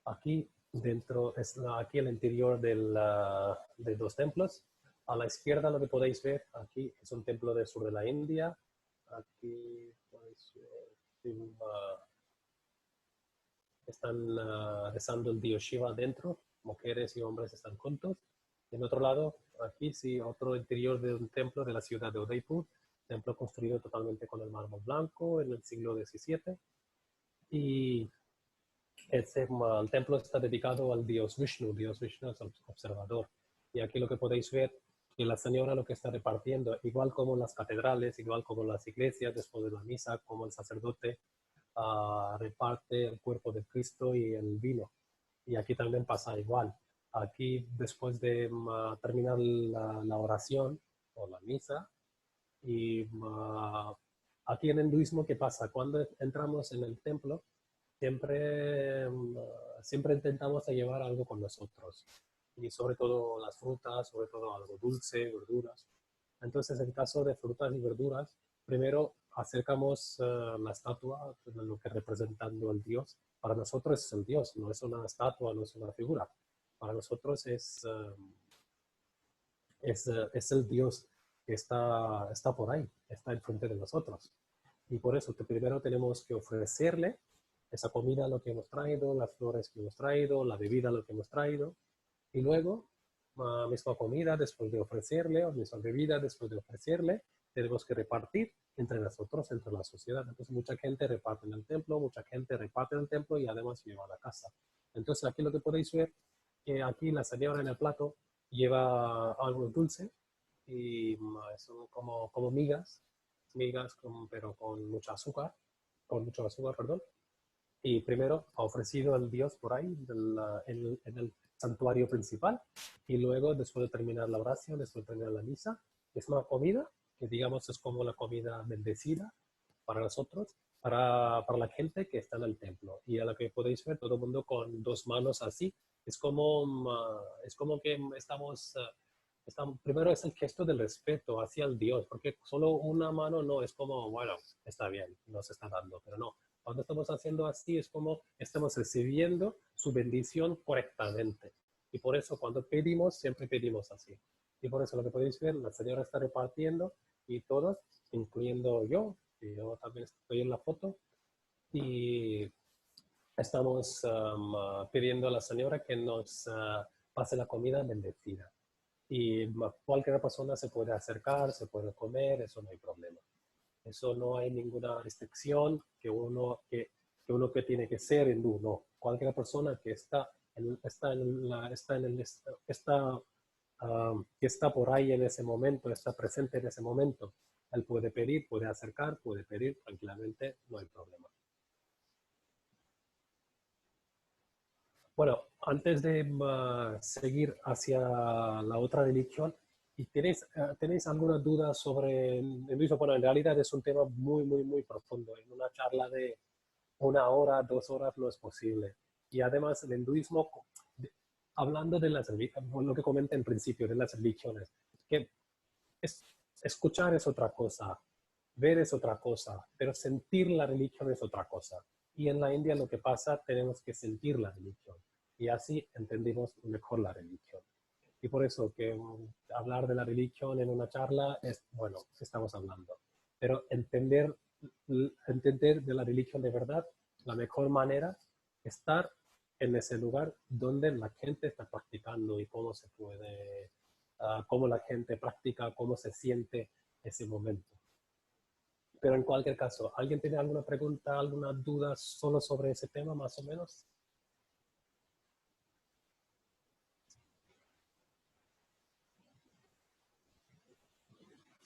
aquí dentro, aquí el interior de dos templos. A la izquierda lo que podéis ver aquí es un templo del sur de la India. Aquí podéis ver están rezando el dios Shiva dentro, mujeres y hombres están juntos. En otro lado, aquí sí, otro interior de un templo de la ciudad de Udaipur, templo construido totalmente con el mármol blanco en el siglo XVII. Y el templo está dedicado al dios Vishnu es el observador. Y aquí lo que podéis ver, que la señora lo que está repartiendo, igual como las catedrales, igual como las iglesias, después de la misa, como el sacerdote reparte el cuerpo de Cristo y el vino. Y aquí también pasa igual. Aquí, después de terminar la oración o la misa, y aquí en el hinduismo, ¿qué pasa? Cuando entramos en el templo, siempre intentamos llevar algo con nosotros. y sobre todo las frutas, sobre todo algo dulce, verduras. Entonces, en caso de frutas y verduras, primero acercamos la estatua, lo que representando al Dios. Para nosotros es el Dios, no es una estatua, no es una figura. Para nosotros es el Dios que está por ahí, está enfrente de nosotros. Y por eso que primero tenemos que ofrecerle esa comida, lo que hemos traído, las flores que hemos traído, la bebida, lo que hemos traído. Y luego, misma comida después de ofrecerle, o misma bebida después de ofrecerle, tenemos que repartir entre nosotros, entre la sociedad. Entonces, mucha gente reparte en el templo, mucha gente reparte en el templo y además lleva a la casa. Entonces, aquí lo que podéis ver, que aquí la señora en el plato lleva algo dulce y son como migas, pero con mucho azúcar, perdón. Y primero ha ofrecido al Dios por ahí en el santuario principal y luego, después de terminar la oración, después de terminar la misa, es una comida que digamos es como la comida bendecida para nosotros, para la gente que está en el templo. Y a la que podéis ver todo el mundo con dos manos así, es como que primero es el gesto del respeto hacia el Dios, porque solo una mano no es como, bueno, está bien, nos está dando, pero no. Cuando estamos haciendo así es como estamos recibiendo su bendición correctamente. Y por eso cuando pedimos, siempre pedimos así. Y por eso lo que podéis ver, la señora está repartiendo y todos, incluyendo yo, que yo también estoy en la foto, y estamos pidiendo a la señora que nos pase la comida bendecida. Y cualquier persona se puede acercar, se puede comer, eso no hay problema. Eso no hay ninguna restricción que uno que tiene que ser hindú, no. Cualquier persona que que está por ahí en ese momento, está presente en ese momento, él puede pedir, puede acercar, puede pedir tranquilamente, no hay problema. Bueno, antes de seguir hacia la otra religión, ¿y tenéis alguna duda sobre el hinduismo? Bueno, en realidad es un tema muy, muy, muy profundo. En una charla de 1 hora, 2 horas no es posible. Y además el hinduismo, hablando de las religiones, lo que comenté en principio, de las religiones, que es, escuchar es otra cosa, ver es otra cosa, pero sentir la religión es otra cosa. Y en la India lo que pasa, tenemos que sentir la religión. Y así entendemos mejor la religión. Y por eso que hablar de la religión en una charla es, bueno, estamos hablando. Pero entender de la religión de verdad, la mejor manera es estar en ese lugar donde la gente está practicando y cómo se puede, cómo la gente practica, cómo se siente ese momento. Pero en cualquier caso, ¿alguien tiene alguna pregunta, alguna duda solo sobre ese tema, más o menos?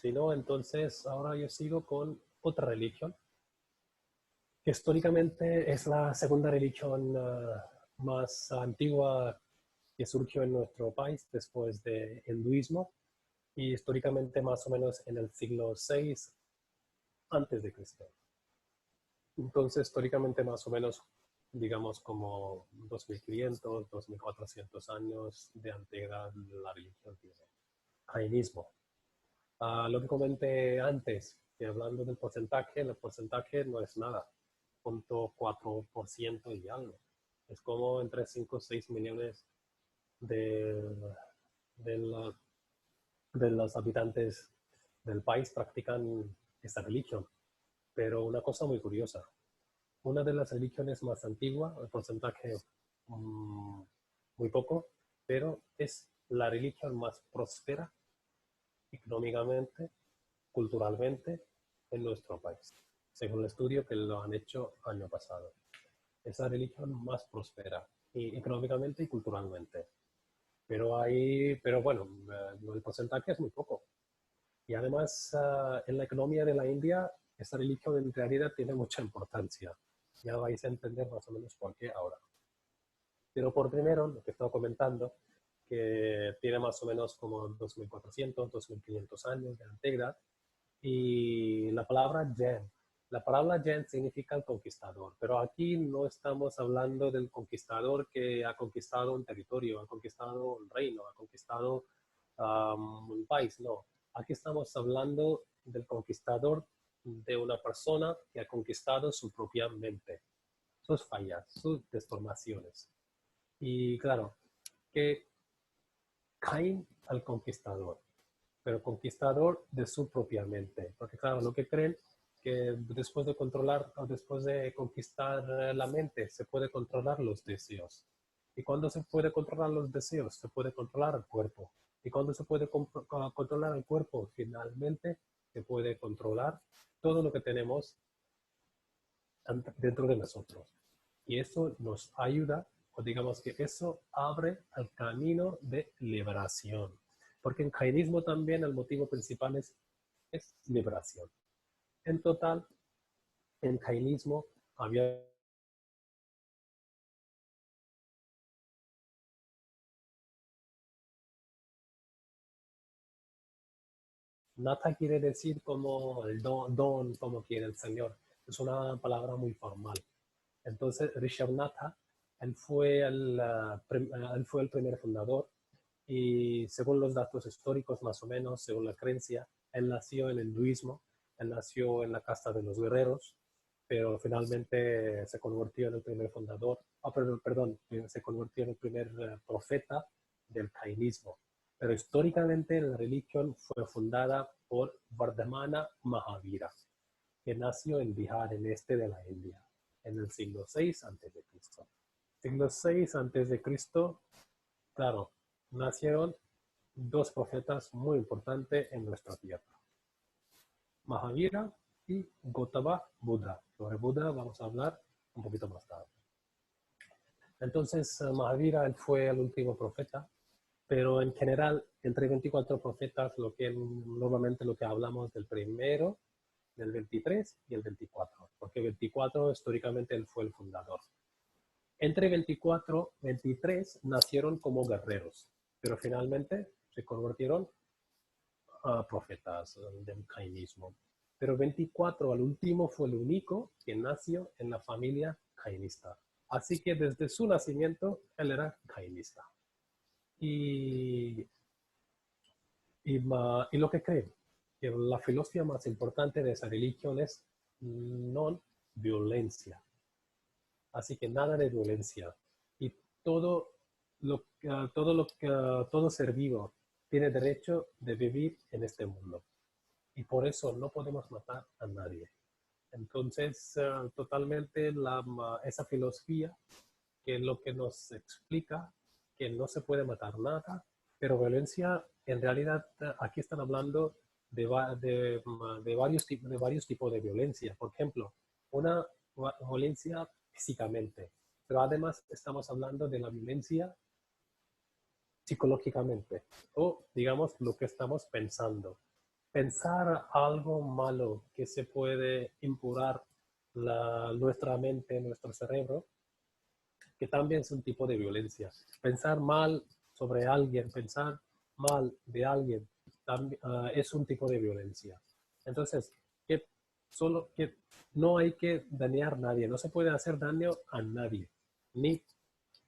Si no, entonces ahora yo sigo con otra religión, que históricamente es la segunda religión más antigua que surgió en nuestro país después del hinduismo y históricamente más o menos en el siglo VI antes de Cristo. Entonces, históricamente más o menos, digamos como 2500, 2400 años de antigüedad la religión tiene. Jainismo. Lo que comenté antes, que hablando del porcentaje, el porcentaje no es nada, 0.4% y algo. Es como entre 5 o 6 millones de, de, la- de los habitantes del país practican esta religión. Pero una cosa muy curiosa, una de las religiones más antiguas, el porcentaje mm, muy poco, pero es la religión más próspera económicamente, culturalmente en nuestro país, según el estudio que lo han hecho año pasado. Es la religión más próspera y económicamente y culturalmente. Pero bueno, el porcentaje es muy poco. Y además, en la economía de la India, esta religión en realidad tiene mucha importancia. Ya vais a entender más o menos por qué ahora. Pero por primero, lo que estaba comentando, que tiene más o menos como 2400, 2500 años de antigüedad, y la palabra Jain, La palabra gen significa el conquistador, pero aquí no estamos hablando del conquistador que ha conquistado un territorio, ha conquistado un reino, ha conquistado un país, no. Aquí estamos hablando del conquistador de una persona que ha conquistado su propia mente, sus fallas, sus deformaciones. Y claro, que caen al conquistador, pero conquistador de su propia mente. Porque claro, lo que creen que después de controlar o después de conquistar la mente se puede controlar los deseos. Y cuando se puede controlar los deseos, se puede controlar el cuerpo. Y cuando se puede controlar el cuerpo, finalmente se puede controlar todo lo que tenemos dentro de nosotros. Y eso nos ayuda, o digamos que eso abre el camino de liberación. Porque en jainismo también el motivo principal es liberación. En total, en jainismo había Natha quiere decir como el don, como quiere el Señor. Es una palabra muy formal. Entonces, Rishabhnatha, él fue el primer fundador y según los datos históricos, más o menos, según la creencia, él nació en el hinduismo, él nació en la casta de los guerreros, pero finalmente se convirtió en el primer fundador, perdón, se convirtió en el primer profeta del jainismo. Pero históricamente la religión fue fundada por Vardhamana Mahavira, que nació en Bihar, en este de la India, en el siglo VI a.C. Siglo VI a.C., claro, nacieron dos profetas muy importantes en nuestra tierra, Mahavira y Gautama Buda. Sobre Buda vamos a hablar un poquito más tarde. Entonces, Mahavira él fue el último profeta, pero en general, entre 24 profetas, normalmente lo que hablamos del primero, del 23 y el 24, porque 24 históricamente él fue el fundador. Entre 24 y 23 nacieron como guerreros, pero finalmente se convirtieron a profetas del jainismo. Pero 24 al último fue el único que nació en la familia jainista. Así que desde su nacimiento él era jainista. Y lo que creen, que la filosofía más importante de esa religión es no violencia. Así que nada de violencia. Y todo todo ser vivo tiene derecho de vivir en este mundo. Y por eso no podemos matar a nadie. Entonces, totalmente esa filosofía que es lo que nos explica que no se puede matar nada, pero violencia, en realidad, aquí están hablando de varios tipos de violencia. Por ejemplo, una violencia físicamente, pero además estamos hablando de la violencia psicológicamente, o digamos lo que estamos pensando. Pensar algo malo que se puede impurar nuestra mente, nuestro cerebro, que también es un tipo de violencia. Pensar mal sobre alguien, pensar mal de alguien, también, es un tipo de violencia. Entonces, que no hay que dañar a nadie, no se puede hacer daño a nadie, ni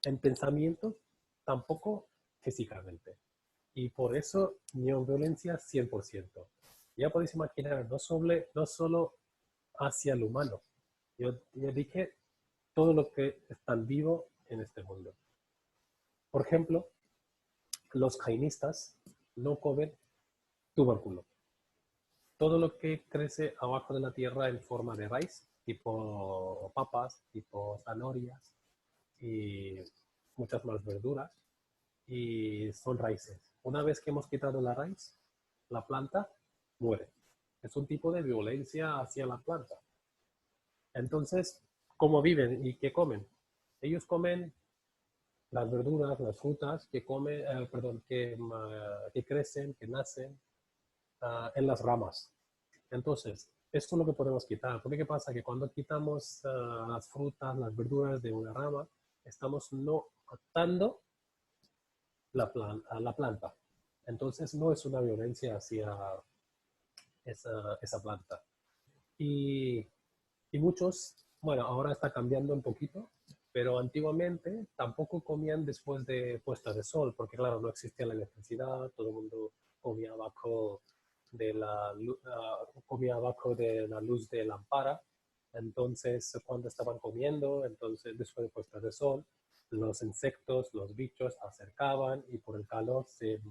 en pensamiento, tampoco físicamente. Y por eso, no violencia 100%. Ya podéis imaginar, no solo hacia el humano. Yo dije todo lo que es tan vivo en este mundo. Por ejemplo, los jainistas no comen tubérculo. Todo lo que crece abajo de la tierra en forma de raíz, tipo papas, tipo zanahorias y muchas más verduras, y son raíces. Una vez que hemos quitado la raíz, la planta muere. Es un tipo de violencia hacia la planta. Entonces, ¿cómo viven y qué comen? Ellos comen las verduras, las frutas que crecen, que nacen en las ramas. Entonces, esto es lo que podemos quitar. Porque ¿qué pasa? Que cuando quitamos las frutas, las verduras de una rama, estamos no matando la planta. Entonces, no es una violencia hacia esa planta. Y Y muchos, bueno, ahora está cambiando un poquito, pero antiguamente tampoco comían después de puesta de sol, porque claro, no existía la electricidad, todo el mundo comía abajo comía abajo de la luz de lámpara. Entonces, cuando estaban comiendo, entonces después de puesta de sol, los insectos, los bichos se acercaban y por el calor se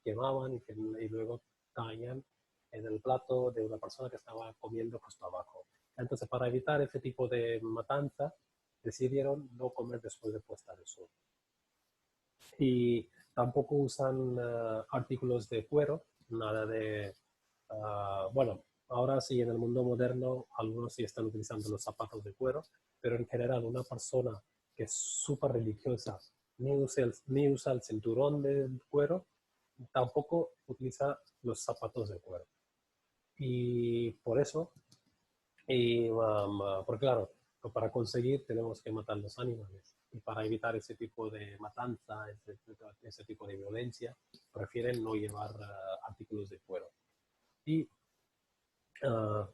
quemaban y luego caían en el plato de una persona que estaba comiendo justo abajo. Entonces, para evitar ese tipo de matanza, decidieron no comer después de puesta de sol. Y tampoco usan artículos de cuero, nada de... bueno, ahora sí, en el mundo moderno, algunos sí están utilizando los zapatos de cuero, pero en general una persona que es súper religiosa ni usa el cinturón de cuero, tampoco utiliza los zapatos de cuero. Y por eso porque claro, para conseguir tenemos que matar los animales. Y para evitar ese tipo de matanza, ese tipo de violencia, prefieren no llevar artículos de cuero. Y, uh,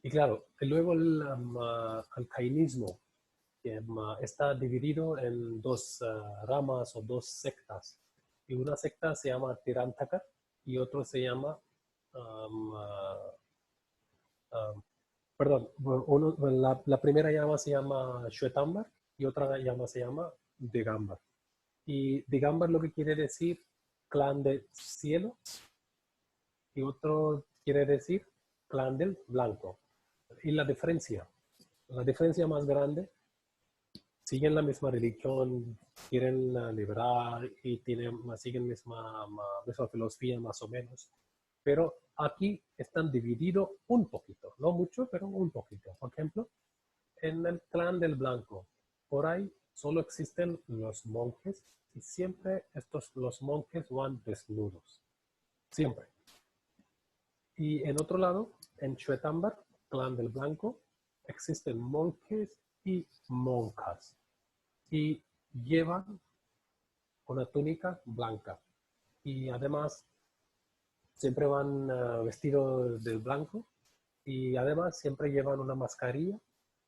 y claro, y luego el jainismo, que está dividido en dos ramas o dos sectas. Y una secta se llama Tirantaka y otro se llama um, uh, um, perdón, la primera llama se llama Shwetambar y otra llama se llama Digambar. Y Digambar lo que quiere decir clan del cielo y otro quiere decir clan del blanco. Y la diferencia más grande, siguen la misma religión, quieren liberar y siguen misma filosofía más o menos, pero aquí están divididos un poquito, no mucho, pero un poquito. Por ejemplo, en el clan del blanco, por ahí solo existen los monjes y siempre los monjes van desnudos, siempre. Y en otro lado, en Shwetambar, clan del blanco, existen monjes y monjas y llevan una túnica blanca y además siempre van vestidos de blanco y además siempre llevan una mascarilla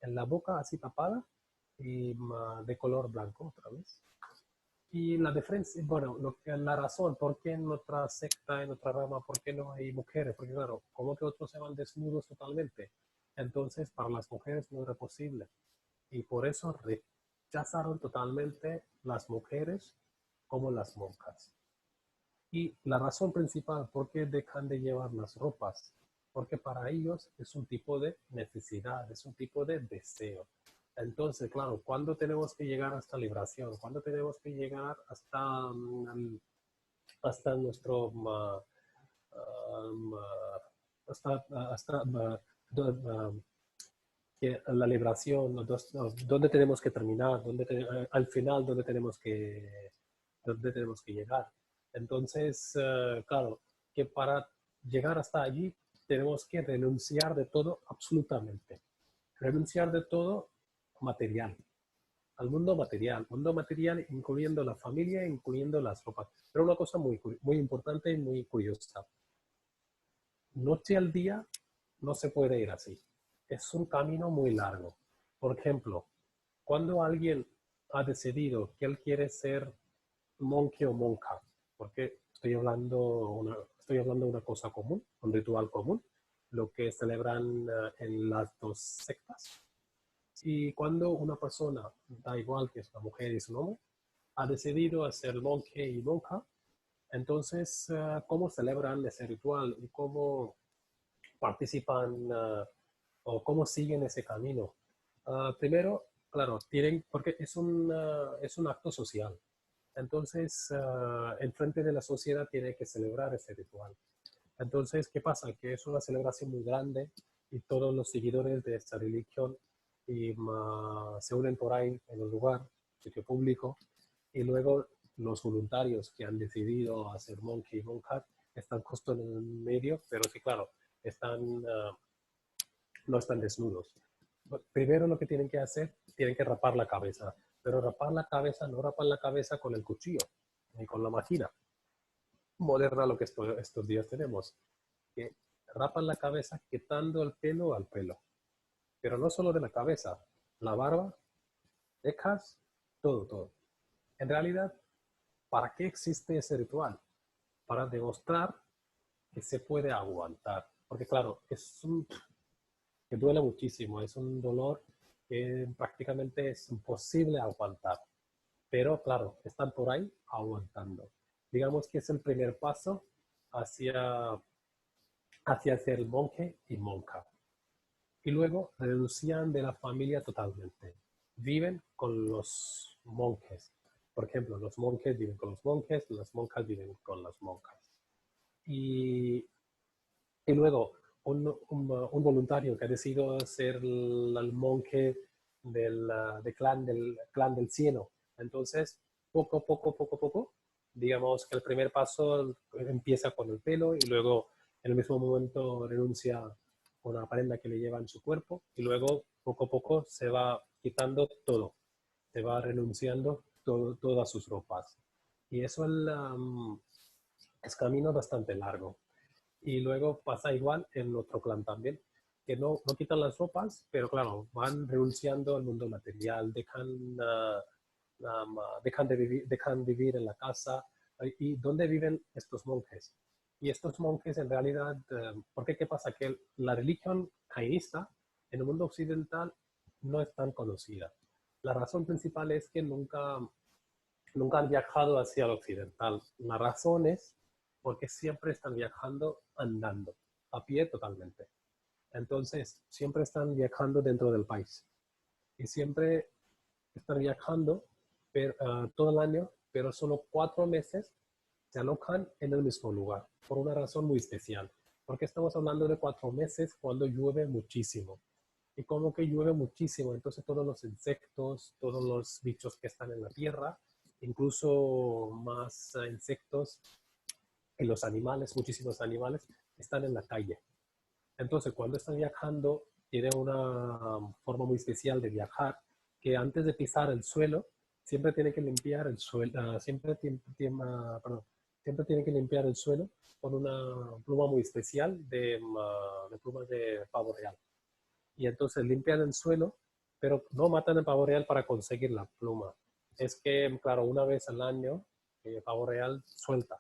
en la boca así tapada y de color blanco otra vez. Y la diferencia, bueno, la razón por qué en otra secta, en otra rama, por qué no hay mujeres, porque claro, como que otros se van desnudos totalmente, entonces para las mujeres no era posible y por eso rechazaron totalmente las mujeres como las monjas. Y la razón principal por qué dejan de llevar las ropas, porque para ellos es un tipo de necesidad, es un tipo de deseo. Entonces, claro, ¿cuándo tenemos que llegar hasta liberación? ¿Cuándo tenemos que llegar hasta nuestro hasta, hasta que la liberación, dónde tenemos que terminar, al final, dónde tenemos que llegar? Entonces, claro, que para llegar hasta allí tenemos que renunciar de todo absolutamente. Renunciar de todo material, mundo material incluyendo la familia, incluyendo las ropas. Pero una cosa muy importante y muy curiosa. Noche al día no se puede ir así. Es un camino muy largo. Por ejemplo, cuando alguien ha decidido que él quiere ser monje o monja, porque estoy hablando de una cosa común, un ritual común, lo que celebran en las dos sectas. Y cuando una persona, da igual que es una mujer y es un hombre, ha decidido ser monje y monja, entonces, ¿cómo celebran ese ritual y cómo participan o cómo siguen ese camino? Primero, claro, porque es un acto social. Entonces, en frente de la sociedad tiene que celebrar ese ritual. Entonces, ¿qué pasa? Que es una celebración muy grande y todos los seguidores de esta religión se unen por ahí en un lugar, sitio público, y luego los voluntarios que han decidido hacer monje y monja están justo en el medio, pero sí, claro, no están desnudos. Primero lo que tienen que hacer, tienen que rapar la cabeza, pero rapar la cabeza, no rapan la cabeza con el cuchillo, ni con la máquina moderna, lo que estos días tenemos, que rapan la cabeza quitando el pelo al pelo. pero no solo de la cabeza, la barba, cejas, todo, todo. En realidad, ¿para qué existe ese ritual? Para demostrar que se puede aguantar. Porque claro, que duele muchísimo, es un dolor que prácticamente es imposible aguantar. Pero claro, están por ahí aguantando. Digamos que es el primer paso hacia, hacia ser monje y monja. Y luego renuncian de la familia totalmente. Viven con los monjes. Por ejemplo, los monjes viven con los monjes, las monjas viven con las monjas. Y, y luego un voluntario que ha decidido ser el monje del clan del cielo. Entonces, poco, digamos que el primer paso empieza con el pelo y luego en el mismo momento renuncia a una prenda que le lleva en su cuerpo y luego poco a poco se va quitando todo, se va renunciando todas sus ropas. Y eso es camino bastante largo. Y luego pasa igual en otro clan también, que no quitan las ropas, pero claro, van renunciando al mundo material, dejan vivir en la casa. ¿Y dónde viven estos monjes? Y estos monjes en realidad, porque qué pasa? Que la religión jainista en el mundo occidental no es tan conocida. La razón principal es que nunca han viajado hacia el occidental. La razón es porque siempre están viajando andando, a pie totalmente. Entonces, siempre están viajando dentro del país. Y siempre están viajando todo el año, pero solo 4 meses se alojan en el mismo lugar, por una razón muy especial. Porque estamos hablando de 4 meses cuando llueve muchísimo. Y como que llueve muchísimo, entonces todos los insectos, todos los bichos que están en la tierra, incluso más insectos y los animales, muchísimos animales, están en la calle. Entonces, cuando están viajando, tienen una forma muy especial de viajar, que antes de pisar el suelo, siempre tienen que limpiar el suelo, siempre tienen que limpiar el suelo con una pluma muy especial de pluma de pavo real. Y entonces limpian el suelo, pero no matan el pavo real para conseguir la pluma. Es que, claro, una vez al año, el pavo real suelta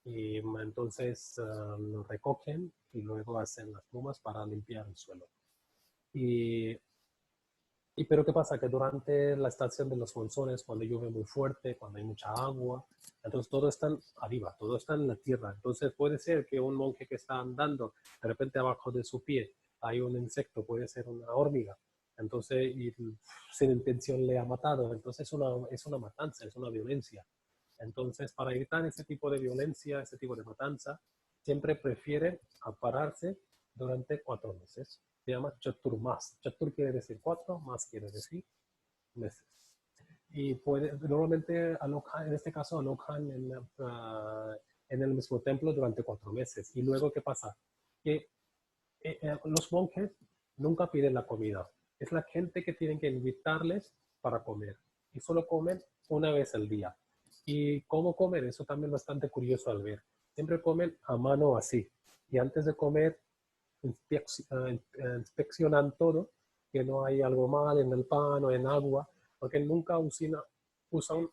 y entonces lo recogen y luego hacen las plumas para limpiar el suelo. Y, pero ¿qué pasa? Que durante la estación de los monzones, cuando llueve muy fuerte, cuando hay mucha agua, entonces todo está arriba, todo está en la tierra. Entonces puede ser que un monje que está andando, de repente abajo de su pie hay un insecto, puede ser una hormiga, entonces y, sin intención le ha matado. Entonces es una matanza, es una violencia. Entonces, para evitar ese tipo de violencia, ese tipo de matanza, siempre prefieren pararse durante 4 meses. Se llama Chaturmas. Chatur quiere decir 4, más quiere decir meses. Y normalmente alojan, en este caso alojan en el mismo templo durante 4 meses. Y luego, ¿qué pasa? Que los monjes nunca piden la comida. Es la gente que tienen que invitarles para comer. Y solo comen una vez al día. ¿Y cómo comen? Eso también es bastante curioso al ver. Siempre comen a mano así. Y antes de comer, inspeccionan todo, que no hay algo mal en el pan o en agua, porque nunca usan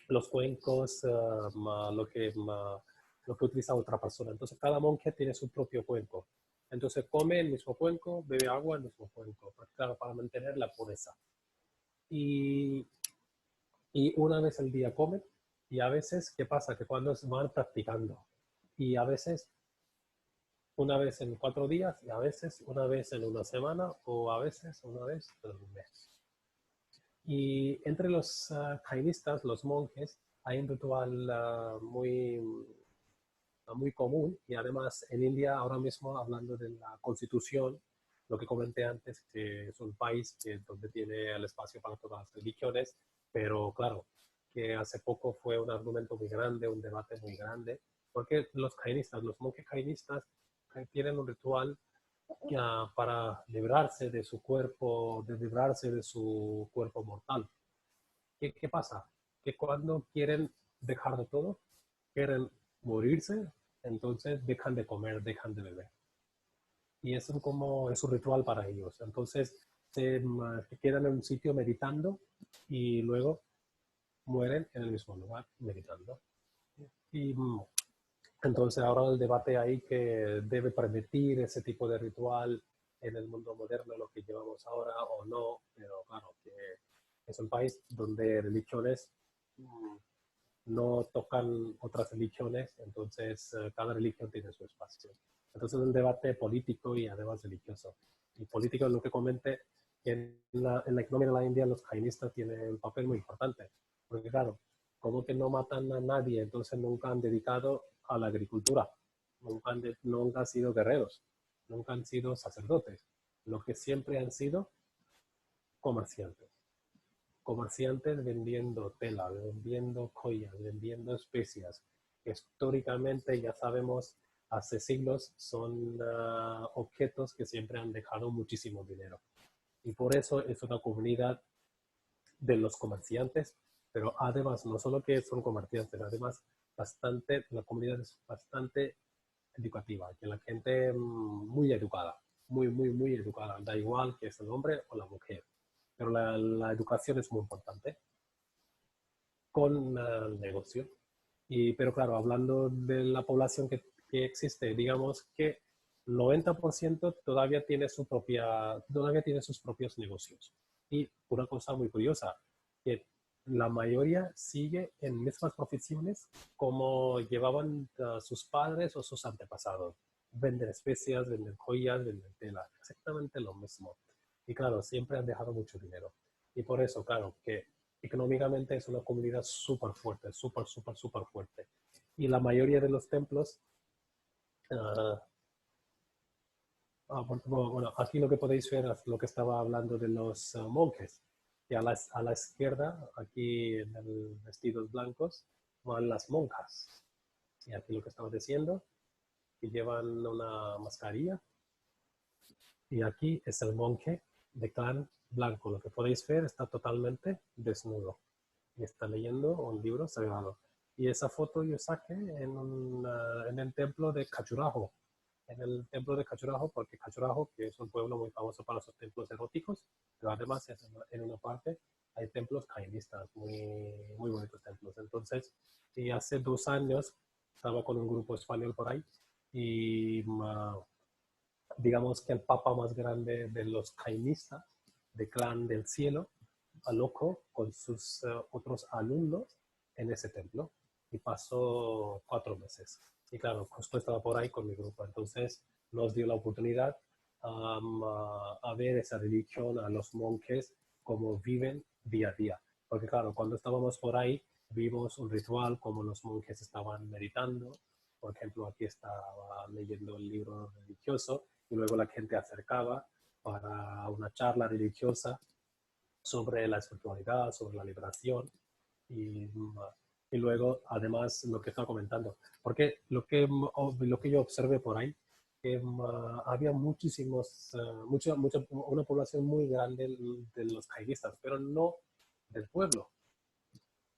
los cuencos, lo que utiliza otra persona. Entonces, cada monje tiene su propio cuenco. Entonces, come el mismo cuenco, bebe agua el mismo cuenco, claro, para mantener la pureza. Y, y una vez al día comen, y a veces, ¿qué pasa? Que cuando se van practicando, y a veces una vez en 4 días, y a veces una vez en una semana, o a veces una vez en un mes. Y entre los jainistas, los monjes, hay un ritual muy común y además en India ahora mismo hablando de la constitución, lo que comenté antes, que es un país donde tiene el espacio para todas las religiones, pero claro, que hace poco fue un argumento muy grande, un debate muy grande, porque los jainistas, los monjes jainistas tienen un ritual para librarse de su cuerpo, de librarse de su cuerpo mortal. ¿Qué pasa? Que cuando quieren dejar de todo, quieren morirse, entonces dejan de comer, dejan de beber. y es un ritual para ellos. Entonces se quedan en un sitio meditando y luego mueren en el mismo lugar meditando. Y entonces ahora el debate ahí que debe permitir ese tipo de ritual en el mundo moderno, lo que llevamos ahora o no, pero claro, que es un país donde religiones no tocan otras religiones, entonces cada religión tiene su espacio. Entonces es un debate político y además religioso. Y político es lo que comenté, que en la economía de la India los jainistas tienen un papel muy importante, porque claro, como que no matan a nadie, entonces nunca han dedicado a la agricultura, nunca han sido guerreros, nunca han sido sacerdotes, lo que siempre han sido comerciantes. Comerciantes vendiendo tela, vendiendo joyas, vendiendo especias, que históricamente ya sabemos hace siglos son objetos que siempre han dejado muchísimo dinero. Y por eso es una comunidad de los comerciantes, pero además no solo que son comerciantes, además la comunidad es bastante educativa, que la gente muy educada, muy educada, da igual que es el hombre o la mujer, pero la educación es muy importante con el negocio. Pero claro, hablando de la población que existe, digamos que el 90% todavía tiene sus propios negocios. Y una cosa muy curiosa, que la mayoría sigue en mismas profesiones como llevaban sus padres o sus antepasados. Venden especias, venden joyas, venden tela, exactamente lo mismo. Y claro, siempre han dejado mucho dinero. Y por eso, claro, que económicamente es una comunidad súper fuerte, súper fuerte. Y la mayoría de los templos, uh, bueno, aquí lo que podéis ver es lo que estaba hablando de los monjes. Y a la izquierda, aquí en el vestidos blancos, van las monjas. Y aquí lo que estaba diciendo, que llevan una mascarilla. Y aquí es el monje de clan blanco. Lo que podéis ver está totalmente desnudo. Y está leyendo un libro sagrado. Y esa foto yo saqué en el templo de Khajuraho. En el templo de Khajuraho, porque Khajuraho, que es un pueblo muy famoso para sus templos eróticos, pero además en una parte hay templos jainistas, muy bonitos templos. Entonces, y hace 2 años estaba con un grupo español por ahí y digamos que el papa más grande de los jainistas, de Clan del Cielo, alocó con sus otros alumnos en ese templo y pasó 4 meses. Y claro, justo estaba por ahí con mi grupo, entonces nos dio la oportunidad a ver esa religión, a los monjes, cómo viven día a día. Porque claro, cuando estábamos por ahí, vimos un ritual como los monjes estaban meditando. Por ejemplo, aquí estaba leyendo el libro religioso y luego la gente acercaba para una charla religiosa sobre la espiritualidad, sobre la liberación y, y luego además lo que estaba comentando. Porque lo que yo observé por ahí, que había una población muy grande de los jainistas, pero no del pueblo.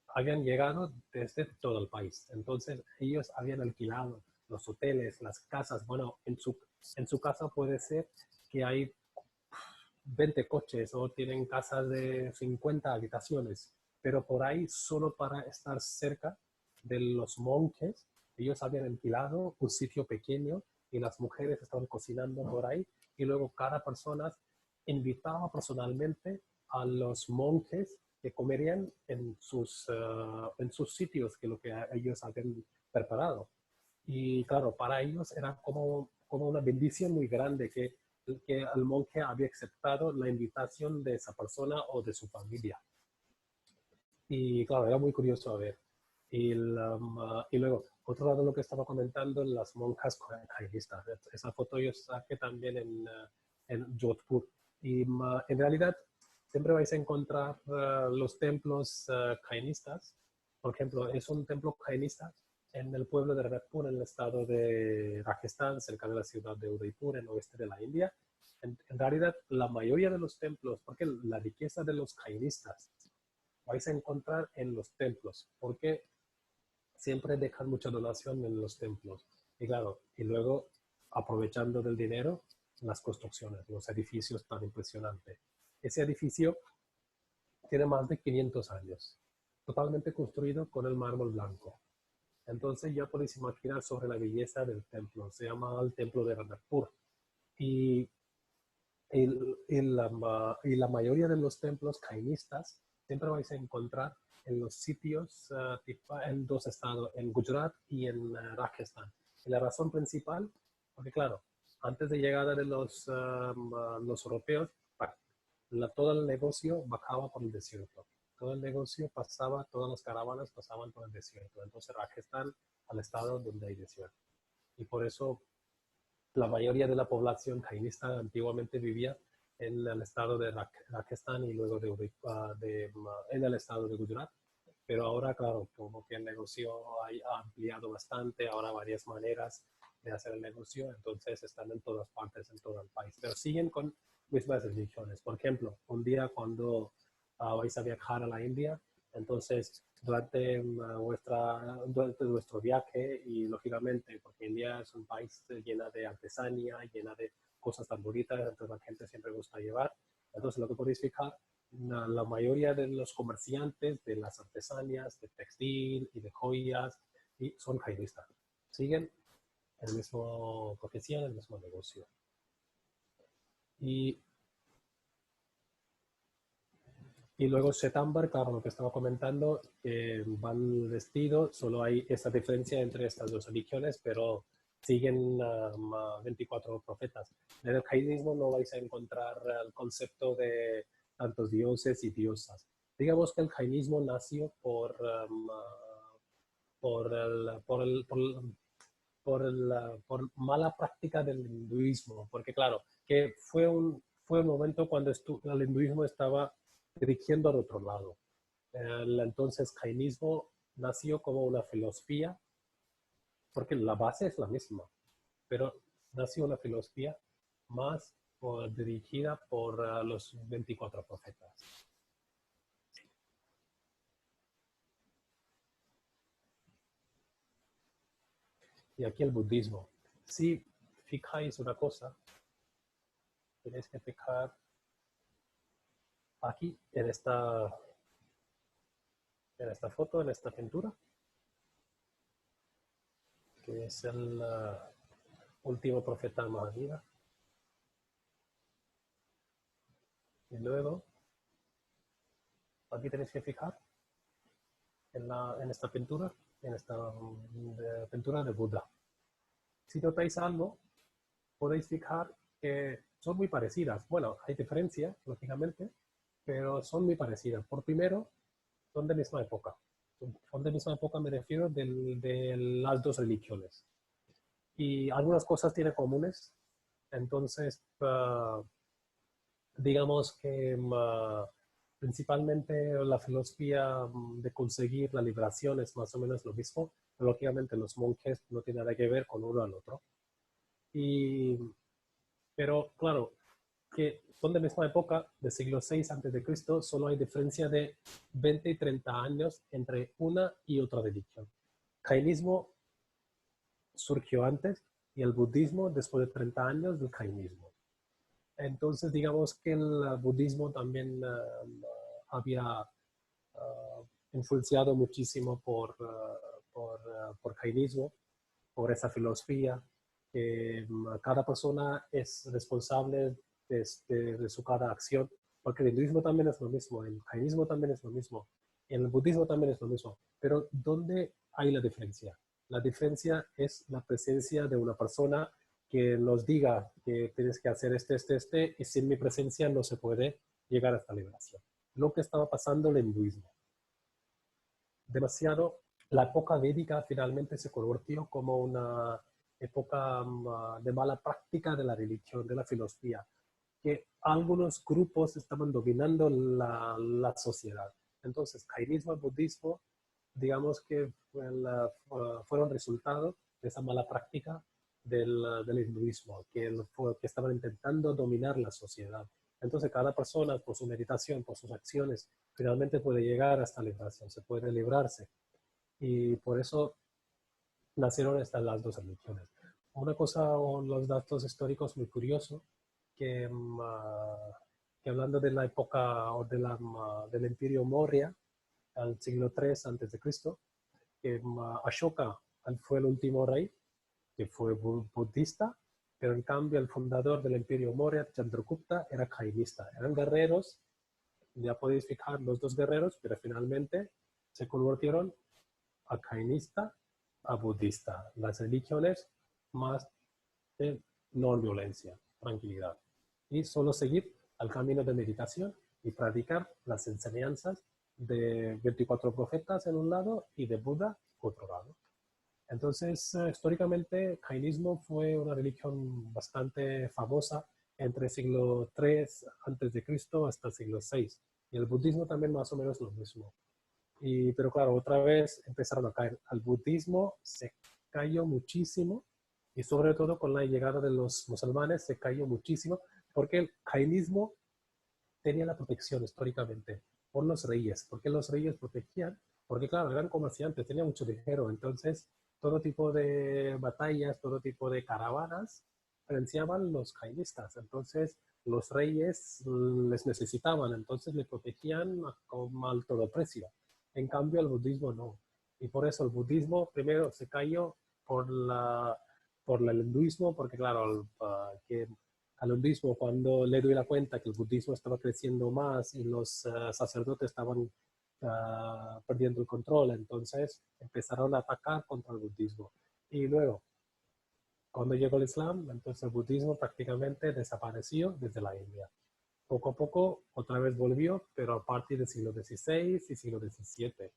Habían llegado desde todo el país. Entonces ellos habían alquilado los hoteles, las casas. Bueno, en su casa puede ser que hay 20 coches o tienen casas de 50 habitaciones, pero por ahí solo para estar cerca de los monjes, ellos habían alquilado un sitio pequeño y las mujeres estaban cocinando por ahí y luego cada persona invitaba personalmente a los monjes que comerían en sus sitios que lo que ellos habían preparado. Y claro, para ellos era como una bendición muy grande que el monje había aceptado la invitación de esa persona o de su familia. Y claro, era muy curioso a ver. Y luego, otro lado lo que estaba comentando, las monjas jainistas. Esa foto yo saqué también en Jodhpur. Y en realidad siempre vais a encontrar los templos jainistas. Por ejemplo, es un templo jainista en el pueblo de Rajpur, en el estado de Rajasthan, cerca de la ciudad de Udaipur, en el oeste de la India. En realidad, la mayoría de los templos, porque la riqueza de los jainistas vais a encontrar en los templos, porque siempre dejan mucha donación en los templos. Y claro, y luego, aprovechando del dinero, las construcciones, los edificios tan impresionantes. Ese edificio tiene más de 500 años, totalmente construido con el mármol blanco. Entonces ya podéis imaginar sobre la belleza del templo. Se llama el templo de Ranakpur. Y, y la mayoría de los templos jainistas siempre vais a encontrar en los sitios en dos estados, en Gujarat y en Rajasthan. Y la razón principal, porque claro, antes de llegada de los europeos, todo el negocio bajaba por el desierto. Todo el negocio pasaba, todas las caravanas pasaban por el desierto. Entonces Rajasthan al estado donde hay desierto. Y por eso la mayoría de la población jainista antiguamente vivía en el estado de Rajasthan y luego en el estado de Gujarat. Pero ahora, claro, como que el negocio ha ampliado bastante, ahora varias maneras de hacer el negocio, entonces están en todas partes, en todo el país. Pero siguen con mismas restricciones. Por ejemplo, un día cuando vais a viajar a la India, entonces durante vuestro viaje y lógicamente, porque India es un país lleno de artesanía, llena de cosas tan bonitas, entonces la gente siempre gusta llevar. Entonces lo que podéis fijar, la mayoría de los comerciantes de las artesanías, de textil y de joyas, y son jainistas. Siguen el mismo profesión, el mismo negocio. Y luego Setambar, claro, lo que estaba comentando, van vestidos, solo hay esa diferencia entre estas dos religiones, pero siguen 24 profetas. En el jainismo no vais a encontrar el concepto de tantos dioses y diosas. Digamos que el jainismo nació por mala práctica del hinduismo, porque claro, que fue un momento cuando el hinduismo estaba dirigiendo al otro lado. Entonces, jainismo nació como una filosofía, porque la base es la misma, pero nació una filosofía más dirigida por los 24 profetas. Y aquí el budismo. Si fijáis una cosa, tenéis que fijar aquí en esta foto, en esta pintura, que es el último profeta Mahavira. Y luego, aquí tenéis que fijar en esta pintura, pintura de Buda. Si notáis algo, podéis fijar que son muy parecidas. Bueno, hay diferencia, lógicamente, pero son muy parecidas. Por primero, son de misma época. Son de misma época, me refiero, de las dos religiones. Y algunas cosas tienen comunes. Entonces, digamos que principalmente la filosofía de conseguir la liberación es más o menos lo mismo. Lógicamente los monjes no tienen nada que ver con uno al otro. Pero claro, que son de misma época, del siglo VI a.C., solo hay diferencia de 20 y 30 años entre una y otra religión. El jainismo surgió antes y el budismo después de 30 años del jainismo. Entonces, digamos que el budismo también había influenciado muchísimo por jainismo, por esa filosofía, que cada persona es responsable de su cada acción, porque el hinduismo también es lo mismo, el jainismo también es lo mismo, el budismo también es lo mismo, pero ¿dónde hay la diferencia? La diferencia es la presencia de una persona que nos diga que tienes que hacer y sin mi presencia no se puede llegar a esta liberación. Lo que estaba pasando en el hinduismo. Demasiado, la época védica finalmente se convirtió como una época de mala práctica de la religión, de la filosofía, que algunos grupos estaban dominando la sociedad. Entonces, jainismo y budismo, digamos que fueron resultado de esa mala práctica del hinduismo, que estaban intentando dominar la sociedad. Entonces, cada persona, por su meditación, por sus acciones, finalmente puede llegar a esta liberación, se puede librarse. Y por eso nacieron estas las dos religiones. Una cosa, o los datos históricos muy curiosos, que hablando de la época o del Imperio Maurya, al siglo III antes de Cristo, que Ashoka fue el último rey que fue budista, pero en cambio el fundador del Imperio Maurya, Chandragupta, era jainista. Eran guerreros, ya podéis fijar los dos guerreros, pero finalmente se convirtieron a jainista, a budista. Las religiones más de no violencia, tranquilidad. Y solo seguir el camino de meditación y practicar las enseñanzas de 24 profetas en un lado y de Buda otro lado. Entonces, históricamente, el jainismo fue una religión bastante famosa entre el siglo III antes de Cristo hasta el siglo VI. Y el budismo también más o menos lo mismo. Pero claro, otra vez empezaron a caer. El budismo se cayó muchísimo y sobre todo con la llegada de los musulmanes se cayó muchísimo porque el jainismo tenía la protección históricamente por los reyes. Porque los reyes protegían, porque claro, eran comerciantes, tenían mucho dinero, entonces todo tipo de batallas, todo tipo de caravanas financiaban los jainistas. Entonces los reyes les necesitaban, entonces le protegían con alto precio. En cambio el budismo no. Y por eso el budismo primero se cayó por el hinduismo, porque claro, que al budismo, cuando le doy la cuenta que el budismo estaba creciendo más y los sacerdotes estaban perdiendo el control, entonces empezaron a atacar contra el budismo. Y luego, cuando llegó el Islam, entonces el budismo prácticamente desapareció desde la India. Poco a poco otra vez volvió, pero a partir del siglo XVI y siglo XVII.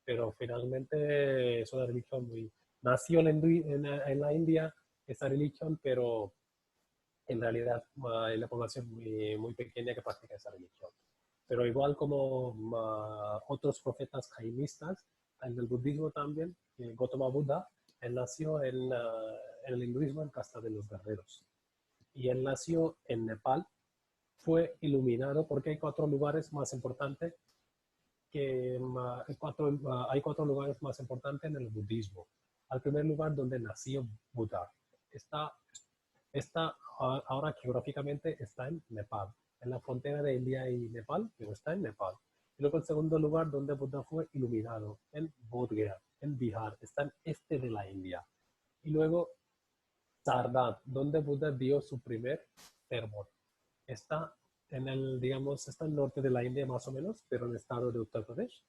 Pero finalmente es una religión muy... Nació en la India esa religión, pero en realidad hay la población muy, muy pequeña que practica esa religión. Pero igual como otros profetas jainistas, en el budismo también, Gautama Buda, él nació en el hinduismo en Casta de los Guerreros. Y él nació en Nepal, fue iluminado porque hay cuatro lugares más importantes hay cuatro lugares más importantes en el budismo. Al primer lugar donde nació Buda está ahora geográficamente está en Nepal, en la frontera de India y Nepal, pero está en Nepal. Y luego el segundo lugar donde Buda fue iluminado, en Bodh Gaya, en Bihar, está en este de la India. Y luego Sardar, donde Buda dio su primer sermón. Está digamos, está en el norte de la India más o menos, pero en el estado de Uttar Pradesh.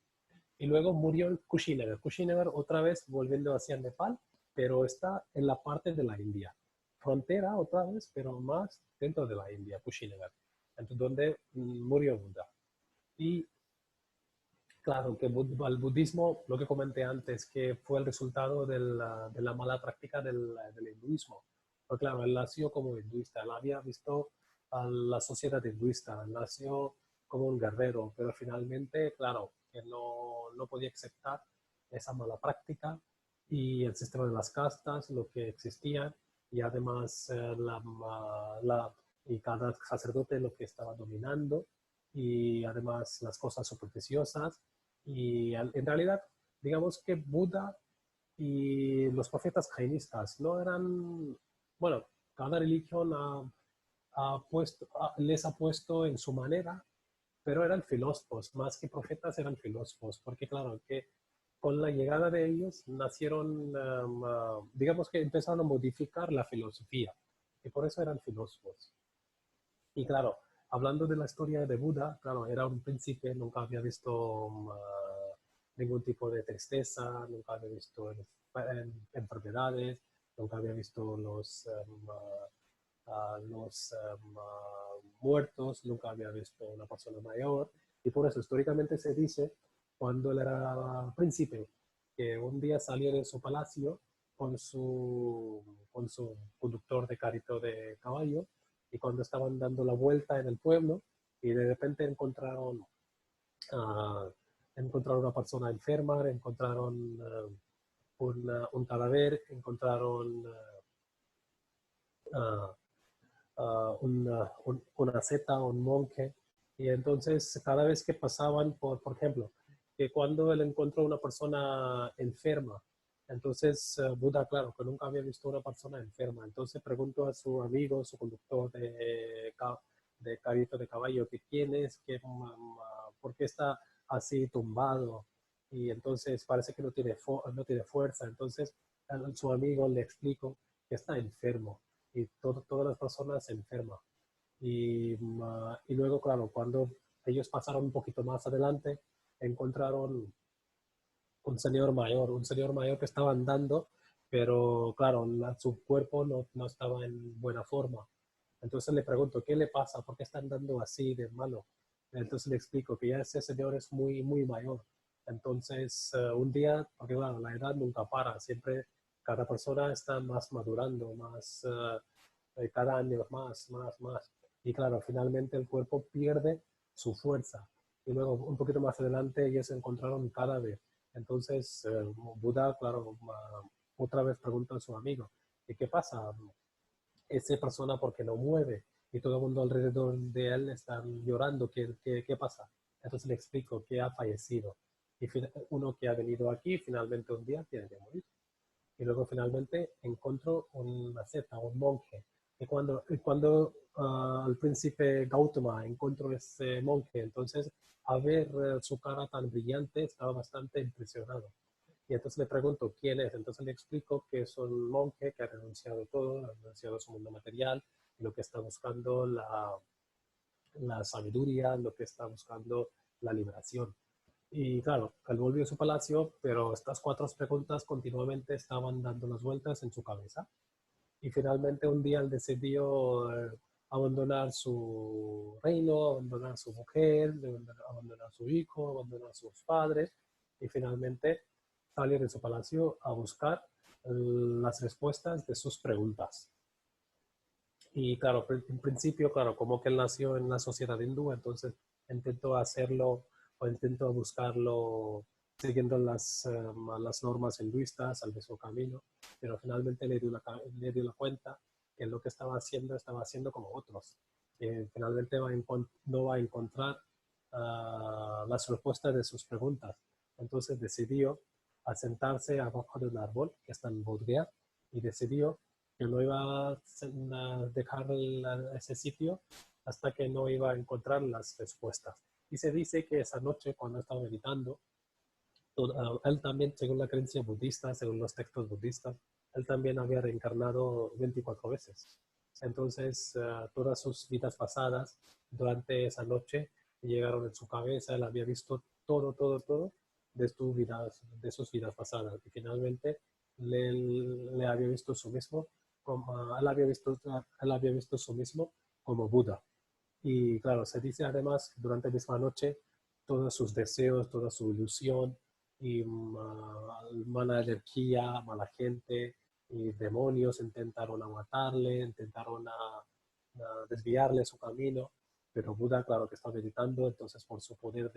Y luego murió en Kushinagar. Kushinagar otra vez volviendo hacia Nepal, pero está en la parte de la India. Frontera otra vez, pero más dentro de la India, Kushinagar, entonces, donde murió Buda. Y claro, que el budismo, lo que comenté antes, que fue el resultado de la mala práctica del hinduismo. Pero claro, él nació como hinduista, él había visto a la sociedad hinduista, él nació como un guerrero, pero finalmente, claro, que no podía aceptar esa mala práctica y el sistema de las castas, lo que existía, y además y cada sacerdote lo que estaba dominando, y además las cosas supersticiosas. Y en realidad, digamos que Buda y los profetas jainistas no eran, bueno, cada religión les ha puesto en su manera, pero eran filósofos, más que profetas eran filósofos, porque claro, que con la llegada de ellos nacieron, digamos que empezaron a modificar la filosofía, y por eso eran filósofos. Y claro, hablando de la historia de Buda, claro, era un príncipe, nunca había visto ningún tipo de tristeza, nunca había visto enfermedades, nunca había visto los muertos, nunca había visto una persona mayor. Y por eso históricamente se dice, cuando él era príncipe, que un día salió de su palacio con su conductor de carrito de caballo, y cuando estaban dando la vuelta en el pueblo y de repente encontraron una persona enferma, encontraron un cadáver, encontraron una seta, un monje. Y entonces cada vez que pasaban por ejemplo, que cuando él encontró una persona enferma Entonces, Buda, claro, que nunca había visto una persona enferma. Entonces preguntó a su amigo, su conductor de carrito de caballo, que quién es, por qué está así tumbado. Y entonces parece que no tiene fuerza. Entonces, su amigo le explicó que está enfermo y todas las personas se enferman. Y luego, claro, cuando ellos pasaron un poquito más adelante, encontraron un señor mayor que estaba andando, pero claro, su cuerpo no estaba en buena forma. Entonces le pregunto, ¿qué le pasa? ¿Por qué está andando así de malo? Entonces le explico que ya ese señor es muy, muy mayor. Entonces, un día, porque claro, la edad nunca para, siempre cada persona está más madurando, cada año más. Y claro, finalmente el cuerpo pierde su fuerza. Y luego, un poquito más adelante, ellos encontraron un cadáver. Entonces, Buda, claro, otra vez pregunta a su amigo, ¿y qué pasa? Esa persona porque no mueve y todo el mundo alrededor de él está llorando, ¿qué pasa? Entonces le explico que ha fallecido. Y uno que ha venido aquí, finalmente un día tiene que morir. Y luego finalmente encontró una seta, un monje. Y cuando el príncipe Gautama encontró ese monje, entonces a ver su cara tan brillante, estaba bastante impresionado. Y entonces le pregunto quién es. Entonces le explico que es un monje que ha renunciado a todo, ha renunciado a su mundo material, y lo que está buscando la sabiduría, lo que está buscando la liberación. Y claro, él volvió a su palacio, pero estas cuatro preguntas continuamente estaban dando las vueltas en su cabeza. Y finalmente un día él decidió abandonar su reino, abandonar su mujer, abandonar su hijo, abandonar sus padres y finalmente salir de su palacio a buscar las respuestas de sus preguntas. Y claro, en principio, claro, como que él nació en la sociedad hindú, entonces intentó hacerlo o intentó buscarlo siguiendo las normas hinduistas al mismo camino, pero finalmente le dio la cuenta que lo que estaba haciendo como otros. Que finalmente no va a encontrar las respuestas de sus preguntas. Entonces decidió asentarse abajo de un árbol que está en Bodh Gaya y decidió que no iba a dejar ese sitio hasta que no iba a encontrar las respuestas. Y se dice que esa noche, cuando estaba meditando, él también, según la creencia budista, según los textos budistas, él también había reencarnado 24 veces. Entonces, todas sus vidas pasadas, durante esa noche, llegaron en su cabeza, él había visto todo de sus vidas pasadas. Y finalmente, le había visto su mismo, él había visto su mismo como Buda. Y claro, se dice además durante la misma noche todos sus deseos, toda su ilusión y mala energía, mala gente y demonios intentaron a matarle, intentaron a desviarle su camino, pero Buda, claro que está meditando, entonces por su poder,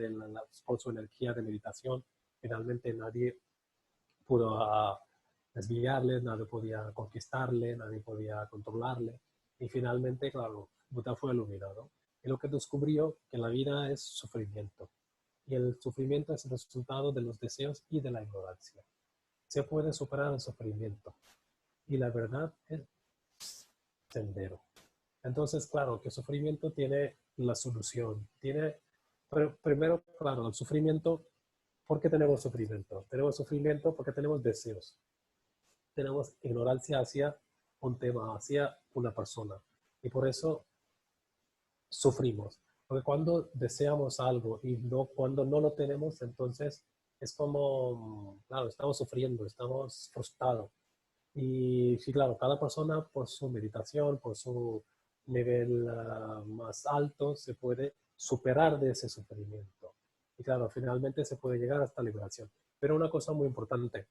por su energía de meditación, finalmente nadie pudo desviarle, nadie podía conquistarle, nadie podía controlarle. Y finalmente, claro, Buda fue iluminado. Y lo que descubrió que la vida es sufrimiento. Y el sufrimiento es el resultado de los deseos y de la ignorancia. Se puede superar el sufrimiento. Y la verdad es sendero. Entonces, claro, que el sufrimiento tiene la solución. Pero primero, claro, el sufrimiento, ¿por qué tenemos sufrimiento? Tenemos sufrimiento porque tenemos deseos. Tenemos ignorancia hacia un tema, hacia una persona. Y por eso sufrimos. Porque cuando deseamos algo y cuando no lo tenemos, entonces es como, claro, estamos sufriendo, estamos frustrados. Y sí, claro, cada persona por su meditación, por su nivel más alto, se puede superar de ese sufrimiento. Y claro, finalmente se puede llegar hasta liberación. Pero una cosa muy importante,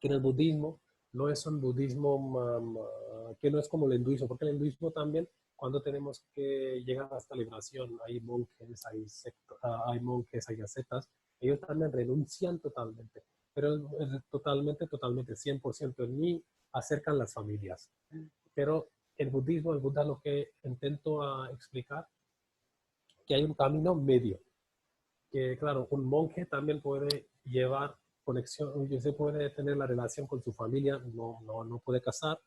que en el budismo no es un budismo que no es como el hinduismo, porque el hinduismo también, cuando tenemos que llegar hasta liberación, hay monjes, hay ascetas, ellos también renuncian totalmente, pero totalmente, 100%, ni acercan las familias. Pero el budismo, el Buda lo que intento explicar, que hay un camino medio, que claro, un monje también puede llevar conexión, que se puede tener la relación con su familia, no puede casar,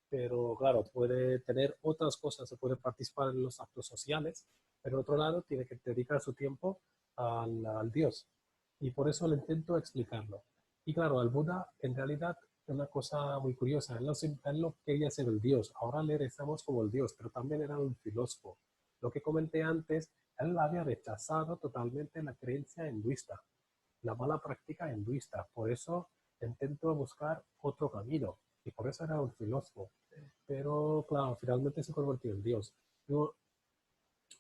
pero claro, puede tener otras cosas, se puede participar en los actos sociales, pero por otro lado tiene que dedicar su tiempo al Dios. Y por eso le intento explicarlo. Y claro, el Buda en realidad es una cosa muy curiosa. Él no quería ser el Dios. Ahora le rezamos como el Dios, pero también era un filósofo. Lo que comenté antes, él había rechazado totalmente la creencia hinduista, la mala práctica hinduista. Por eso intentó buscar otro camino. Y por eso era un filósofo. Pero claro, finalmente se convirtió en Dios.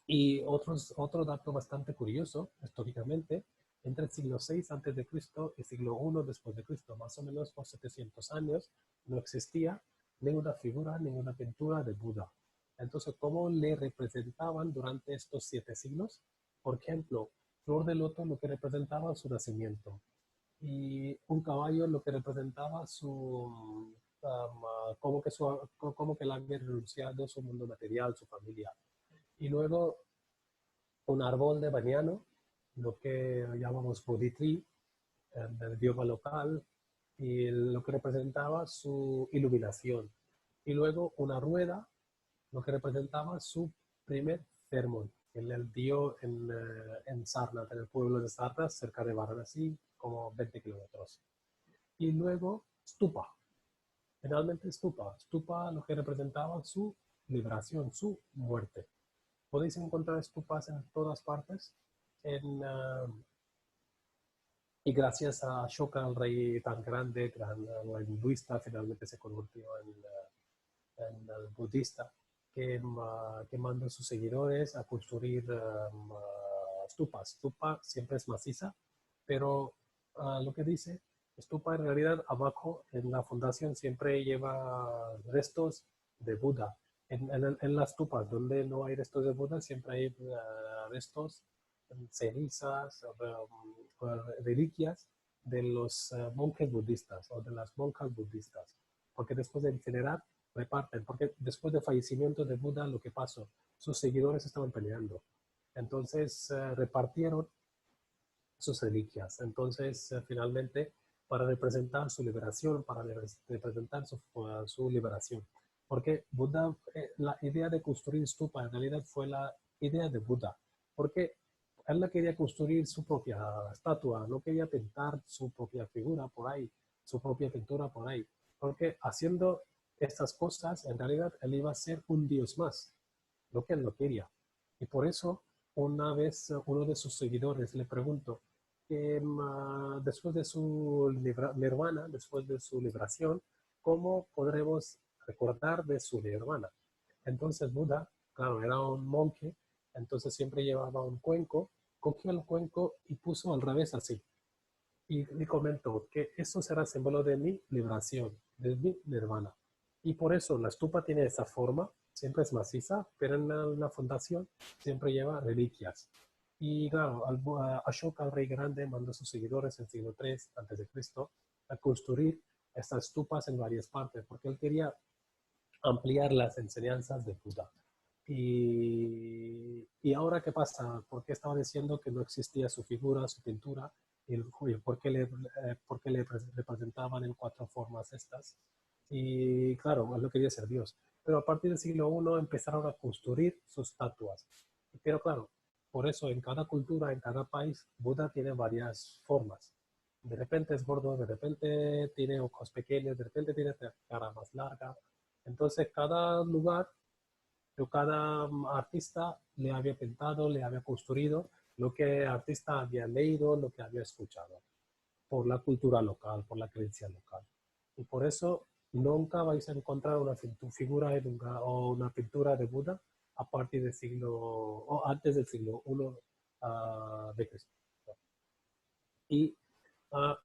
Y otro dato bastante curioso, históricamente, entre el siglo VI antes de Cristo y siglo I después de Cristo, más o menos por 700 años, no existía ninguna figura, ninguna pintura de Buda. Entonces, ¿cómo le representaban durante estos 7 siglos? Por ejemplo, flor de loto lo que representaba su nacimiento y un caballo lo que representaba como que él había renunciado a su mundo material, su familia. Y luego un árbol de banano, lo que llamamos Bodhi tree, del idioma local, y lo que representaba su iluminación. Y luego una rueda, lo que representaba su primer sermón. Él dio en Sarnath, en el pueblo de Sarnath, cerca de Varanasi, como 20 kilómetros. Y luego Stupa, finalmente Stupa. Stupa lo que representaba su liberación, su muerte. Podéis encontrar estupas en todas partes. Y gracias a Ashoka, el rey tan grande, gran hinduista, finalmente se convirtió en el budista, que manda a sus seguidores a construir stupas. Stupa siempre es maciza, pero lo que dice, stupa en realidad abajo en la fundación siempre lleva restos de Buda. En las tupas donde no hay restos de Buda siempre hay restos, cenizas, reliquias de los monjes budistas o de las monjas budistas. Porque después de incinerar, reparten. Porque después del fallecimiento de Buda, lo que pasó, sus seguidores estaban peleando. Entonces repartieron sus reliquias. Entonces, finalmente, para representar su liberación, para representar su liberación. Porque Buda, la idea de construir stupa en realidad fue la idea de Buda. Porque él no quería construir su propia estatua, no quería pintar su propia figura por ahí, su propia pintura por ahí. Porque haciendo estas cosas, en realidad, él iba a ser un dios más, lo que él no quería. Y por eso, una vez uno de sus seguidores le preguntó que después de su nirvana, después de su liberación, ¿cómo podremos recordar de su nirvana? Entonces Buda, claro, era un monje, entonces siempre llevaba un cuenco, cogió el cuenco y puso al revés así. Y comentó que eso será símbolo de mi liberación, de mi nirvana. Y por eso la estupa tiene esa forma, siempre es maciza, pero en la fundación siempre lleva reliquias. Y claro, Ashoka, el rey grande, mandó a sus seguidores en siglo III a.C. a construir estas estupas en varias partes, porque él quería ampliar las enseñanzas de Buda. Y ahora, ¿qué pasa? ¿Por qué estaba diciendo que no existía su figura, su pintura? Y por qué le representaban en 4 formas estas? Y claro, él no quería ser Dios. Pero a partir del siglo I empezaron a construir sus estatuas. Pero claro, por eso en cada cultura, en cada país, Buda tiene varias formas. De repente es gordo, de repente tiene ojos pequeños, de repente tiene cara más larga. Entonces cada lugar cada artista le había pintado, le había construido lo que el artista había leído, lo que había escuchado, por la cultura local, por la creencia local. Y por eso nunca vais a encontrar una figura o una pintura de Buda a partir del siglo, o antes del siglo I de Cristo. Y, uh,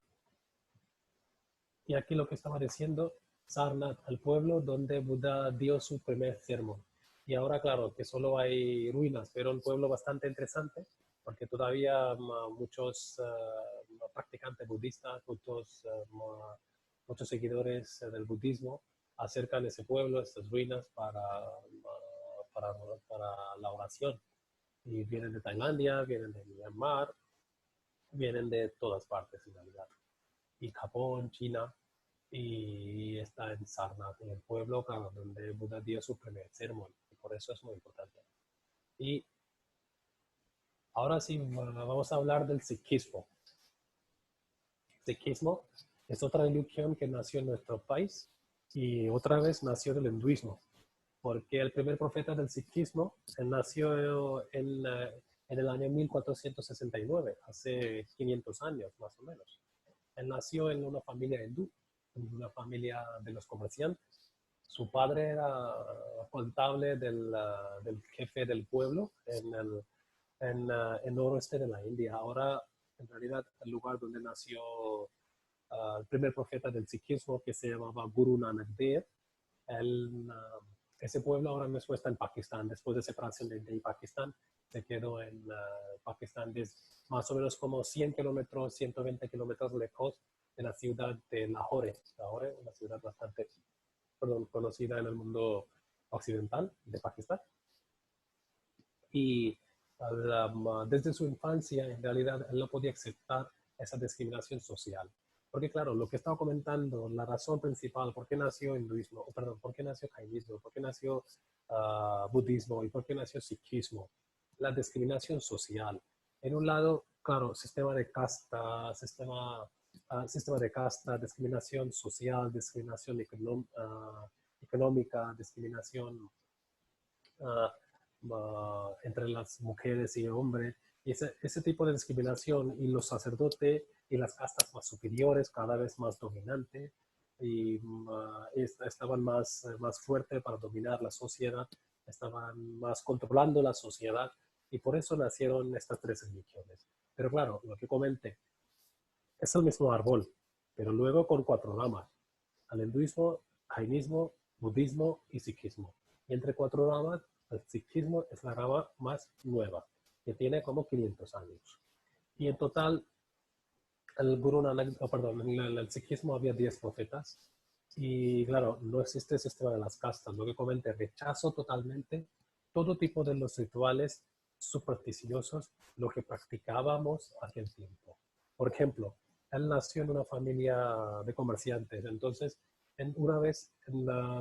y aquí lo que estaba diciendo, Sarnath, el pueblo donde Buda dio su primer sermón. Y ahora, claro, que solo hay ruinas, pero un pueblo bastante interesante, porque todavía muchos practicantes budistas, muchos seguidores del budismo acercan ese pueblo, estas ruinas, para la oración. Y vienen de Tailandia, vienen de Myanmar, vienen de todas partes en realidad. y Japón, China, y está en Sarnath, en el pueblo claro, donde Buda dio su primer sermón, y por eso es muy importante. Y ahora sí, vamos a hablar del sikhismo. Sikhismo es otra religión que nació en nuestro país y otra vez nació del hinduismo, porque el primer profeta del sikhismo nació en el año 1469, hace 500 años más o menos. Él nació en una familia hindú, en una familia de los comerciantes. Su padre era contable del jefe del pueblo en noroeste de la India. Ahora, en realidad, el lugar donde nació el primer profeta del sikhismo, que se llamaba Guru Nanak Dev, ese pueblo ahora mismo está en Pakistán. Después de separación de India y Pakistán, se quedó en Pakistán, más o menos como 100 kilómetros, 120 kilómetros lejos de la ciudad de Lahore. Lahore, una ciudad bastante conocida en el mundo occidental de Pakistán. Y desde su infancia, en realidad, él no podía aceptar esa discriminación social. Porque claro, lo que estaba comentando, la razón principal, por qué nació hinduismo, perdón, por qué nació jainismo, por qué nació budismo y por qué nació sikhismo, la discriminación social. En un lado, claro, sistema de casta, sistema de casta, discriminación social, discriminación económica, discriminación entre las mujeres y hombres. Y ese tipo de discriminación y los sacerdotes y las castas más superiores, cada vez más dominantes, y estaban más fuertes para dominar la sociedad, estaban más controlando la sociedad, y por eso nacieron estas tres religiones. Pero claro, lo que comenté, es el mismo árbol, pero luego con cuatro ramas: al hinduismo, jainismo, budismo y sikhismo. Y entre cuatro ramas, el sikhismo es la rama más nueva, que tiene como 500 años. Y en total, el Guru Nanak, perdón, en el sikhismo había 10 profetas. Y claro, no existe el sistema de las castas. Lo que comenté, rechazo totalmente todo tipo de los rituales supersticiosos, lo que practicábamos hace tiempo. Por ejemplo, él nació en una familia de comerciantes, entonces una vez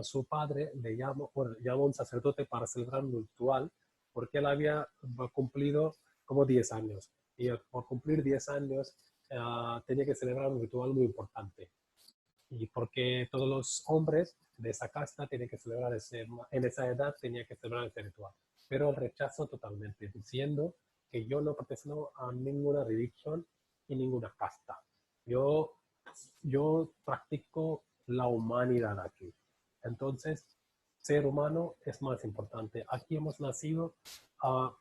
su padre le llamó a un sacerdote para celebrar un ritual, porque él había cumplido como 10 años. Y por cumplir 10 años tenía que celebrar un ritual muy importante. Y porque todos los hombres de esa casta tienen que celebrar en esa edad tenía que celebrar ese ritual. Pero el rechazo totalmente, diciendo que yo no pertenezco a ninguna religión y ninguna casta. Yo practico la humanidad aquí. Entonces, ser humano es más importante. Aquí hemos nacido a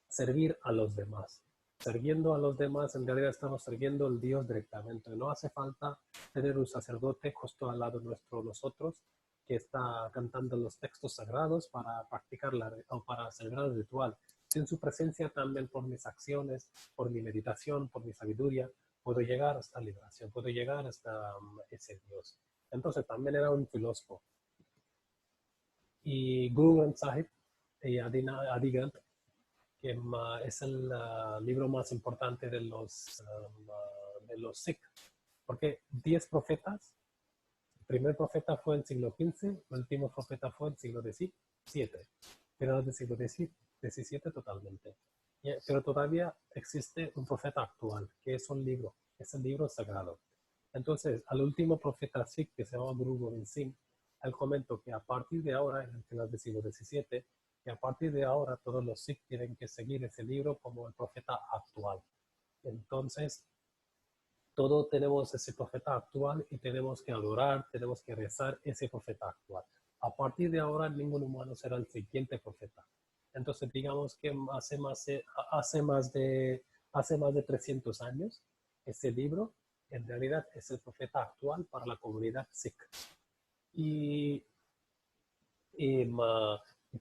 servir a los demás. Sirviendo a los demás, en realidad estamos sirviendo al Dios directamente. No hace falta tener un sacerdote justo al lado nuestro, nosotros, que está cantando los textos sagrados para practicar o para celebrar el ritual. Sin su presencia también, por mis acciones, por mi meditación, por mi sabiduría, puedo llegar hasta liberación, puedo llegar hasta ese Dios. Entonces también era un filósofo. Y Guru Granth Sahib y Adi Granth, que es el libro más importante de los Sikh, porque 10 profetas, el primer profeta fue en el siglo XV, el último profeta fue en el siglo XVII, pero del siglo XVII totalmente. Pero todavía existe un profeta actual, que es un libro, es el libro sagrado. Entonces, al último profeta Sikh, que se llama Guru Gobind Singh, él comentó que a partir de ahora, en el final del siglo XVII, que a partir de ahora todos los Sikh tienen que seguir ese libro como el profeta actual. Entonces, todos tenemos ese profeta actual y tenemos que adorar, tenemos que rezar ese profeta actual. A partir de ahora, ningún humano será el siguiente profeta. Entonces, digamos que hace más de 300 años, ese libro en realidad es el profeta actual para la comunidad Sikh. Y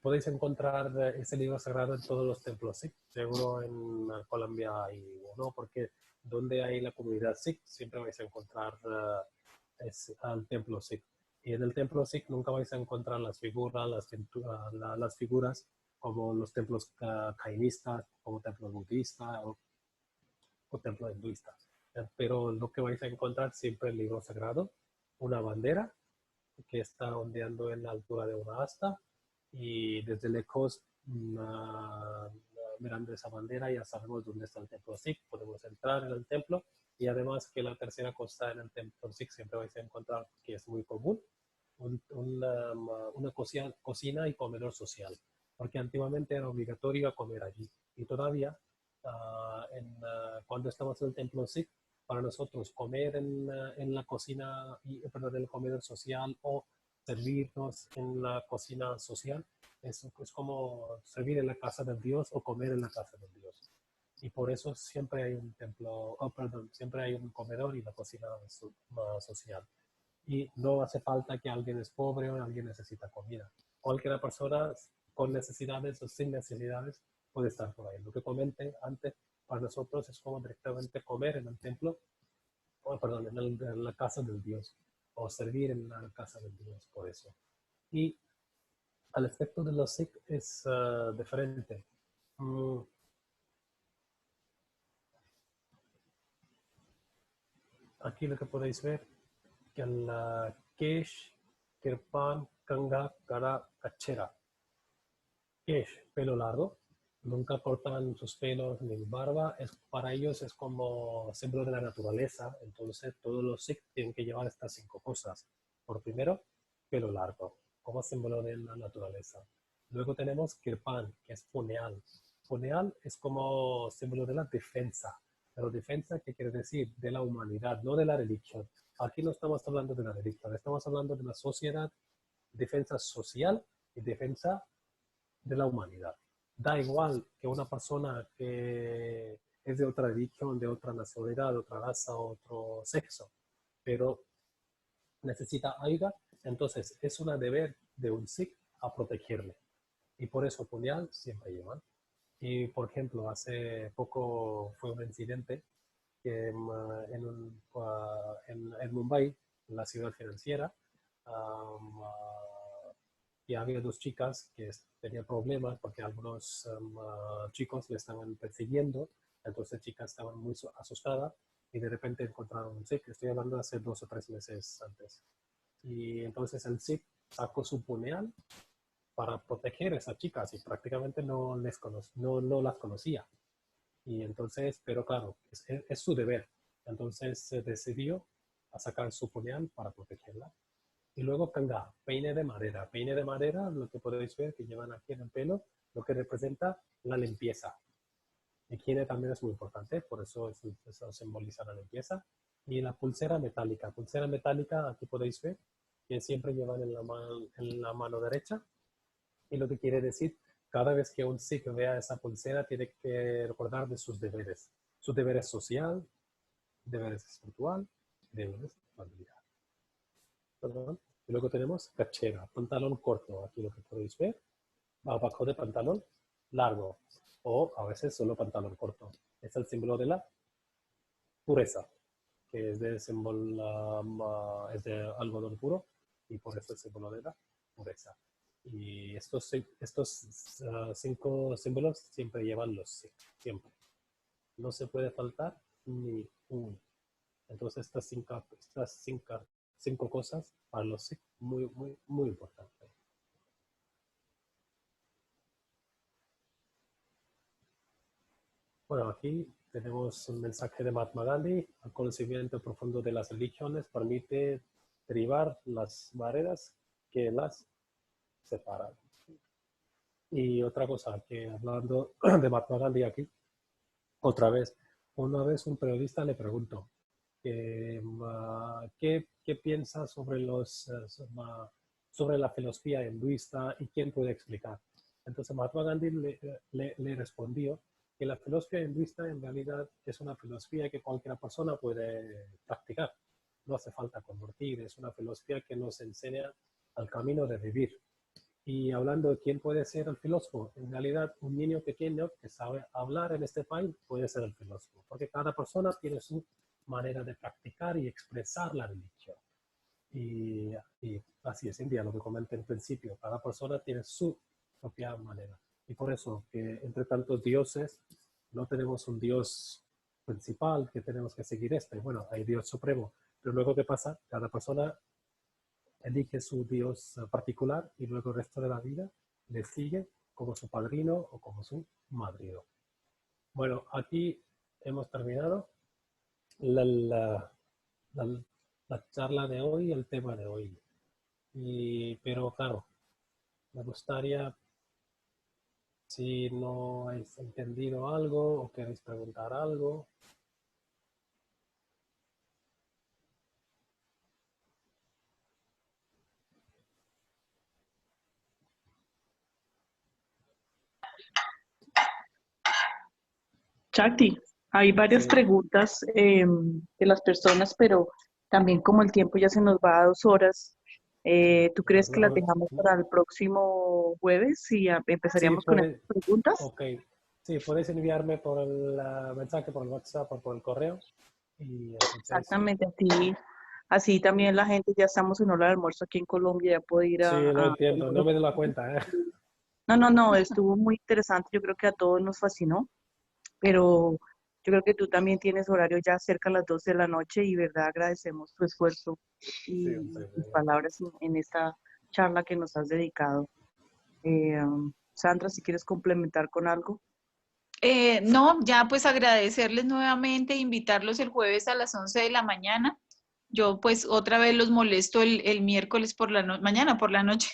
podéis encontrar ese libro sagrado en todos los templos Sikh, seguro en Colombia hay uno, porque donde hay la comunidad Sikh siempre vais a encontrar al templo Sikh. Y en el templo Sikh nunca vais a encontrar las figuras, las figuras como los templos jainistas, como templos budistas o templos hinduistas. pero lo que vais a encontrar siempre el libro sagrado, una bandera que está ondeando en la altura de una asta y desde lejos mirando esa bandera ya sabemos dónde está el templo Sikh, podemos entrar en el templo y además que la tercera cosa en el templo Sikh siempre vais a encontrar que es muy común, una cocina y comedor social, porque antiguamente era obligatorio comer allí y todavía cuando estamos en el templo Sikh, para nosotros comer en la cocina, perdón, en el comedor social o servirnos en la cocina social, es como servir en la casa del Dios o comer en la casa del Dios. Y por eso siempre hay un templo, perdón, siempre hay un comedor y la cocina social. Y no hace falta que alguien es pobre o alguien necesita comida. Cualquier persona con necesidades o sin necesidades puede estar por ahí. Lo que comenté antes, para nosotros es como directamente comer en el templo, perdón, en la casa del Dios, o servir en la casa del Dios, por eso. Y al efecto de los Sikh es diferente. Aquí lo que podéis ver, que el Kesh, Kirpan, Kanga, Kara, Kachera. Kesh, pelo largo, nunca cortan sus pelos ni barba, para ellos es como símbolo de la naturaleza, entonces todos los Sikh tienen que llevar estas 5 cosas. Por primero, pelo largo, como símbolo de la naturaleza. Luego tenemos Kirpan, que es puneal. Puneal es como símbolo de la defensa, pero defensa, ¿qué quiere decir? De la humanidad, no de la religión. Aquí no estamos hablando de la religión, estamos hablando de la sociedad, defensa social y defensa de la humanidad. Da igual que una persona que es de otra religión, de otra nacionalidad, de otra raza, otro sexo, pero necesita ayuda, entonces es un deber de un Sikh a protegerle. Y por eso puñal siempre llevan. Y por ejemplo, hace poco fue un incidente que en Mumbai, en la ciudad financiera, y había 2 chicas que tenían problemas porque algunos chicos le estaban persiguiendo, entonces chicas estaban muy asustadas y de repente encontraron un Sikh, estoy hablando de hace 2 o 3 meses antes, y entonces el Sikh sacó su puñal para proteger a esas chicas y prácticamente no las conocía. Y entonces, pero claro, es su deber. Entonces se decidió a sacar su puñal para protegerla. Y luego Kanga, peine de madera. Peine de madera, lo que podéis ver que llevan aquí en el pelo, lo que representa la limpieza. Higiene también es muy importante, por eso eso simboliza la limpieza. Y la pulsera metálica. Pulsera metálica, aquí podéis ver, que siempre llevan en la mano derecha. Y lo que quiere decir, cada vez que un Sikh vea esa pulsera, tiene que recordar de sus deberes. Sus deberes social, deberes espiritual, deberes familiar. Perdón. Y luego tenemos cachera, pantalón corto, aquí lo que podéis ver, abajo de pantalón largo, o a veces solo pantalón corto. Es el símbolo de la pureza, que es de símbolo, es de algodón puro, y por eso el símbolo de la pureza. Y estos 5 símbolos siempre llevan los Sikh, siempre. No se puede faltar ni uno. Entonces estas cinco cosas para los Sikh muy, muy, muy importantes. Bueno, aquí tenemos un mensaje de Mahatma Gandhi. El conocimiento profundo de las religiones permite derribar las barreras que las separan. Y otra cosa, que hablando de Mahatma Gandhi aquí, otra vez, una vez un periodista le preguntó, ¿qué piensa sobre sobre la filosofía hinduista y quién puede explicar? Entonces Mahatma Gandhi le respondió que la filosofía hinduista en realidad es una filosofía que cualquier persona puede practicar. No hace falta convertir, es una filosofía que nos enseña el camino de vivir. Y hablando de quién puede ser el filósofo, en realidad un niño pequeño que sabe hablar en este país puede ser el filósofo, porque cada persona tiene su manera de practicar y expresar la religión. Y así es, India, lo que comenté en principio, cada persona tiene su propia manera. Y por eso que entre tantos dioses no tenemos un dios principal, que tenemos que seguir este. Bueno, hay Dios supremo, pero luego ¿qué pasa? Cada persona elige su Dios particular y luego el resto de la vida le sigue como su padrino o como su madrino. Bueno, aquí hemos terminado la charla de hoy, el tema de hoy. Pero claro, me gustaría, si no habéis entendido algo o queréis preguntar algo. Chakti, hay varias Sí. preguntas de las personas, pero también como el tiempo ya se nos va a 2 horas, ¿tú crees que las dejamos para el próximo jueves y Sí, empezaríamos con estas preguntas? ok. Sí, podéis enviarme por el mensaje, por el WhatsApp o por el correo. Y entonces, Exactamente, así también la gente, ya estamos en hora de almuerzo aquí en Colombia, ya puede ir sí, lo a entiendo, tomar no los me doy la alimentos. cuenta, ¿eh? No, estuvo muy interesante, yo creo que a todos nos fascinó, pero yo creo que tú también tienes horario ya cerca a las 12 de la noche y verdad agradecemos tu esfuerzo Sí, y sí, tus sí. palabras en esta charla que nos has dedicado. Sandra, si quieres complementar con algo. No, ya pues agradecerles nuevamente, invitarlos el jueves a las 11 de la mañana. Yo pues otra vez los molesto el miércoles por la mañana, por la noche,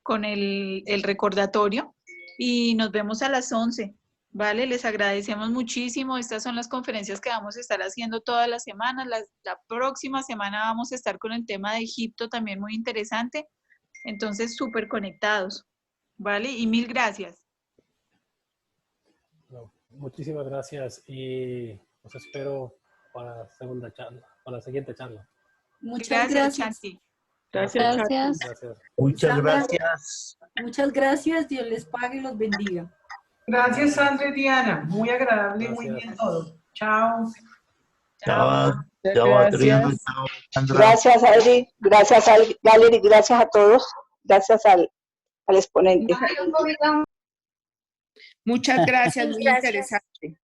con el recordatorio y nos vemos a las 11. Vale, les agradecemos muchísimo. Estas son las conferencias que vamos a estar haciendo todas las semanas. La próxima semana vamos a estar con el tema de Egipto, también muy interesante. Entonces, súper conectados. Vale, y mil gracias. No, muchísimas gracias y os espero para la segunda charla, para la siguiente charla. Muchas Gracias, gracias. Chanti. Gracias, Chakti. Gracias. Gracias. Muchas Sandra, gracias. muchas gracias. Dios les pague y los bendiga. Gracias, Sandra y Diana. Muy agradable y muy Gracias. bien todo. Chao. Chao, Muchas chao, Adriana, gracias. chao, Sandra. Gracias, Adri. Gracias al Gallery. Gracias a todos. Gracias al exponente. Muchas gracias, muy Gracias. interesante.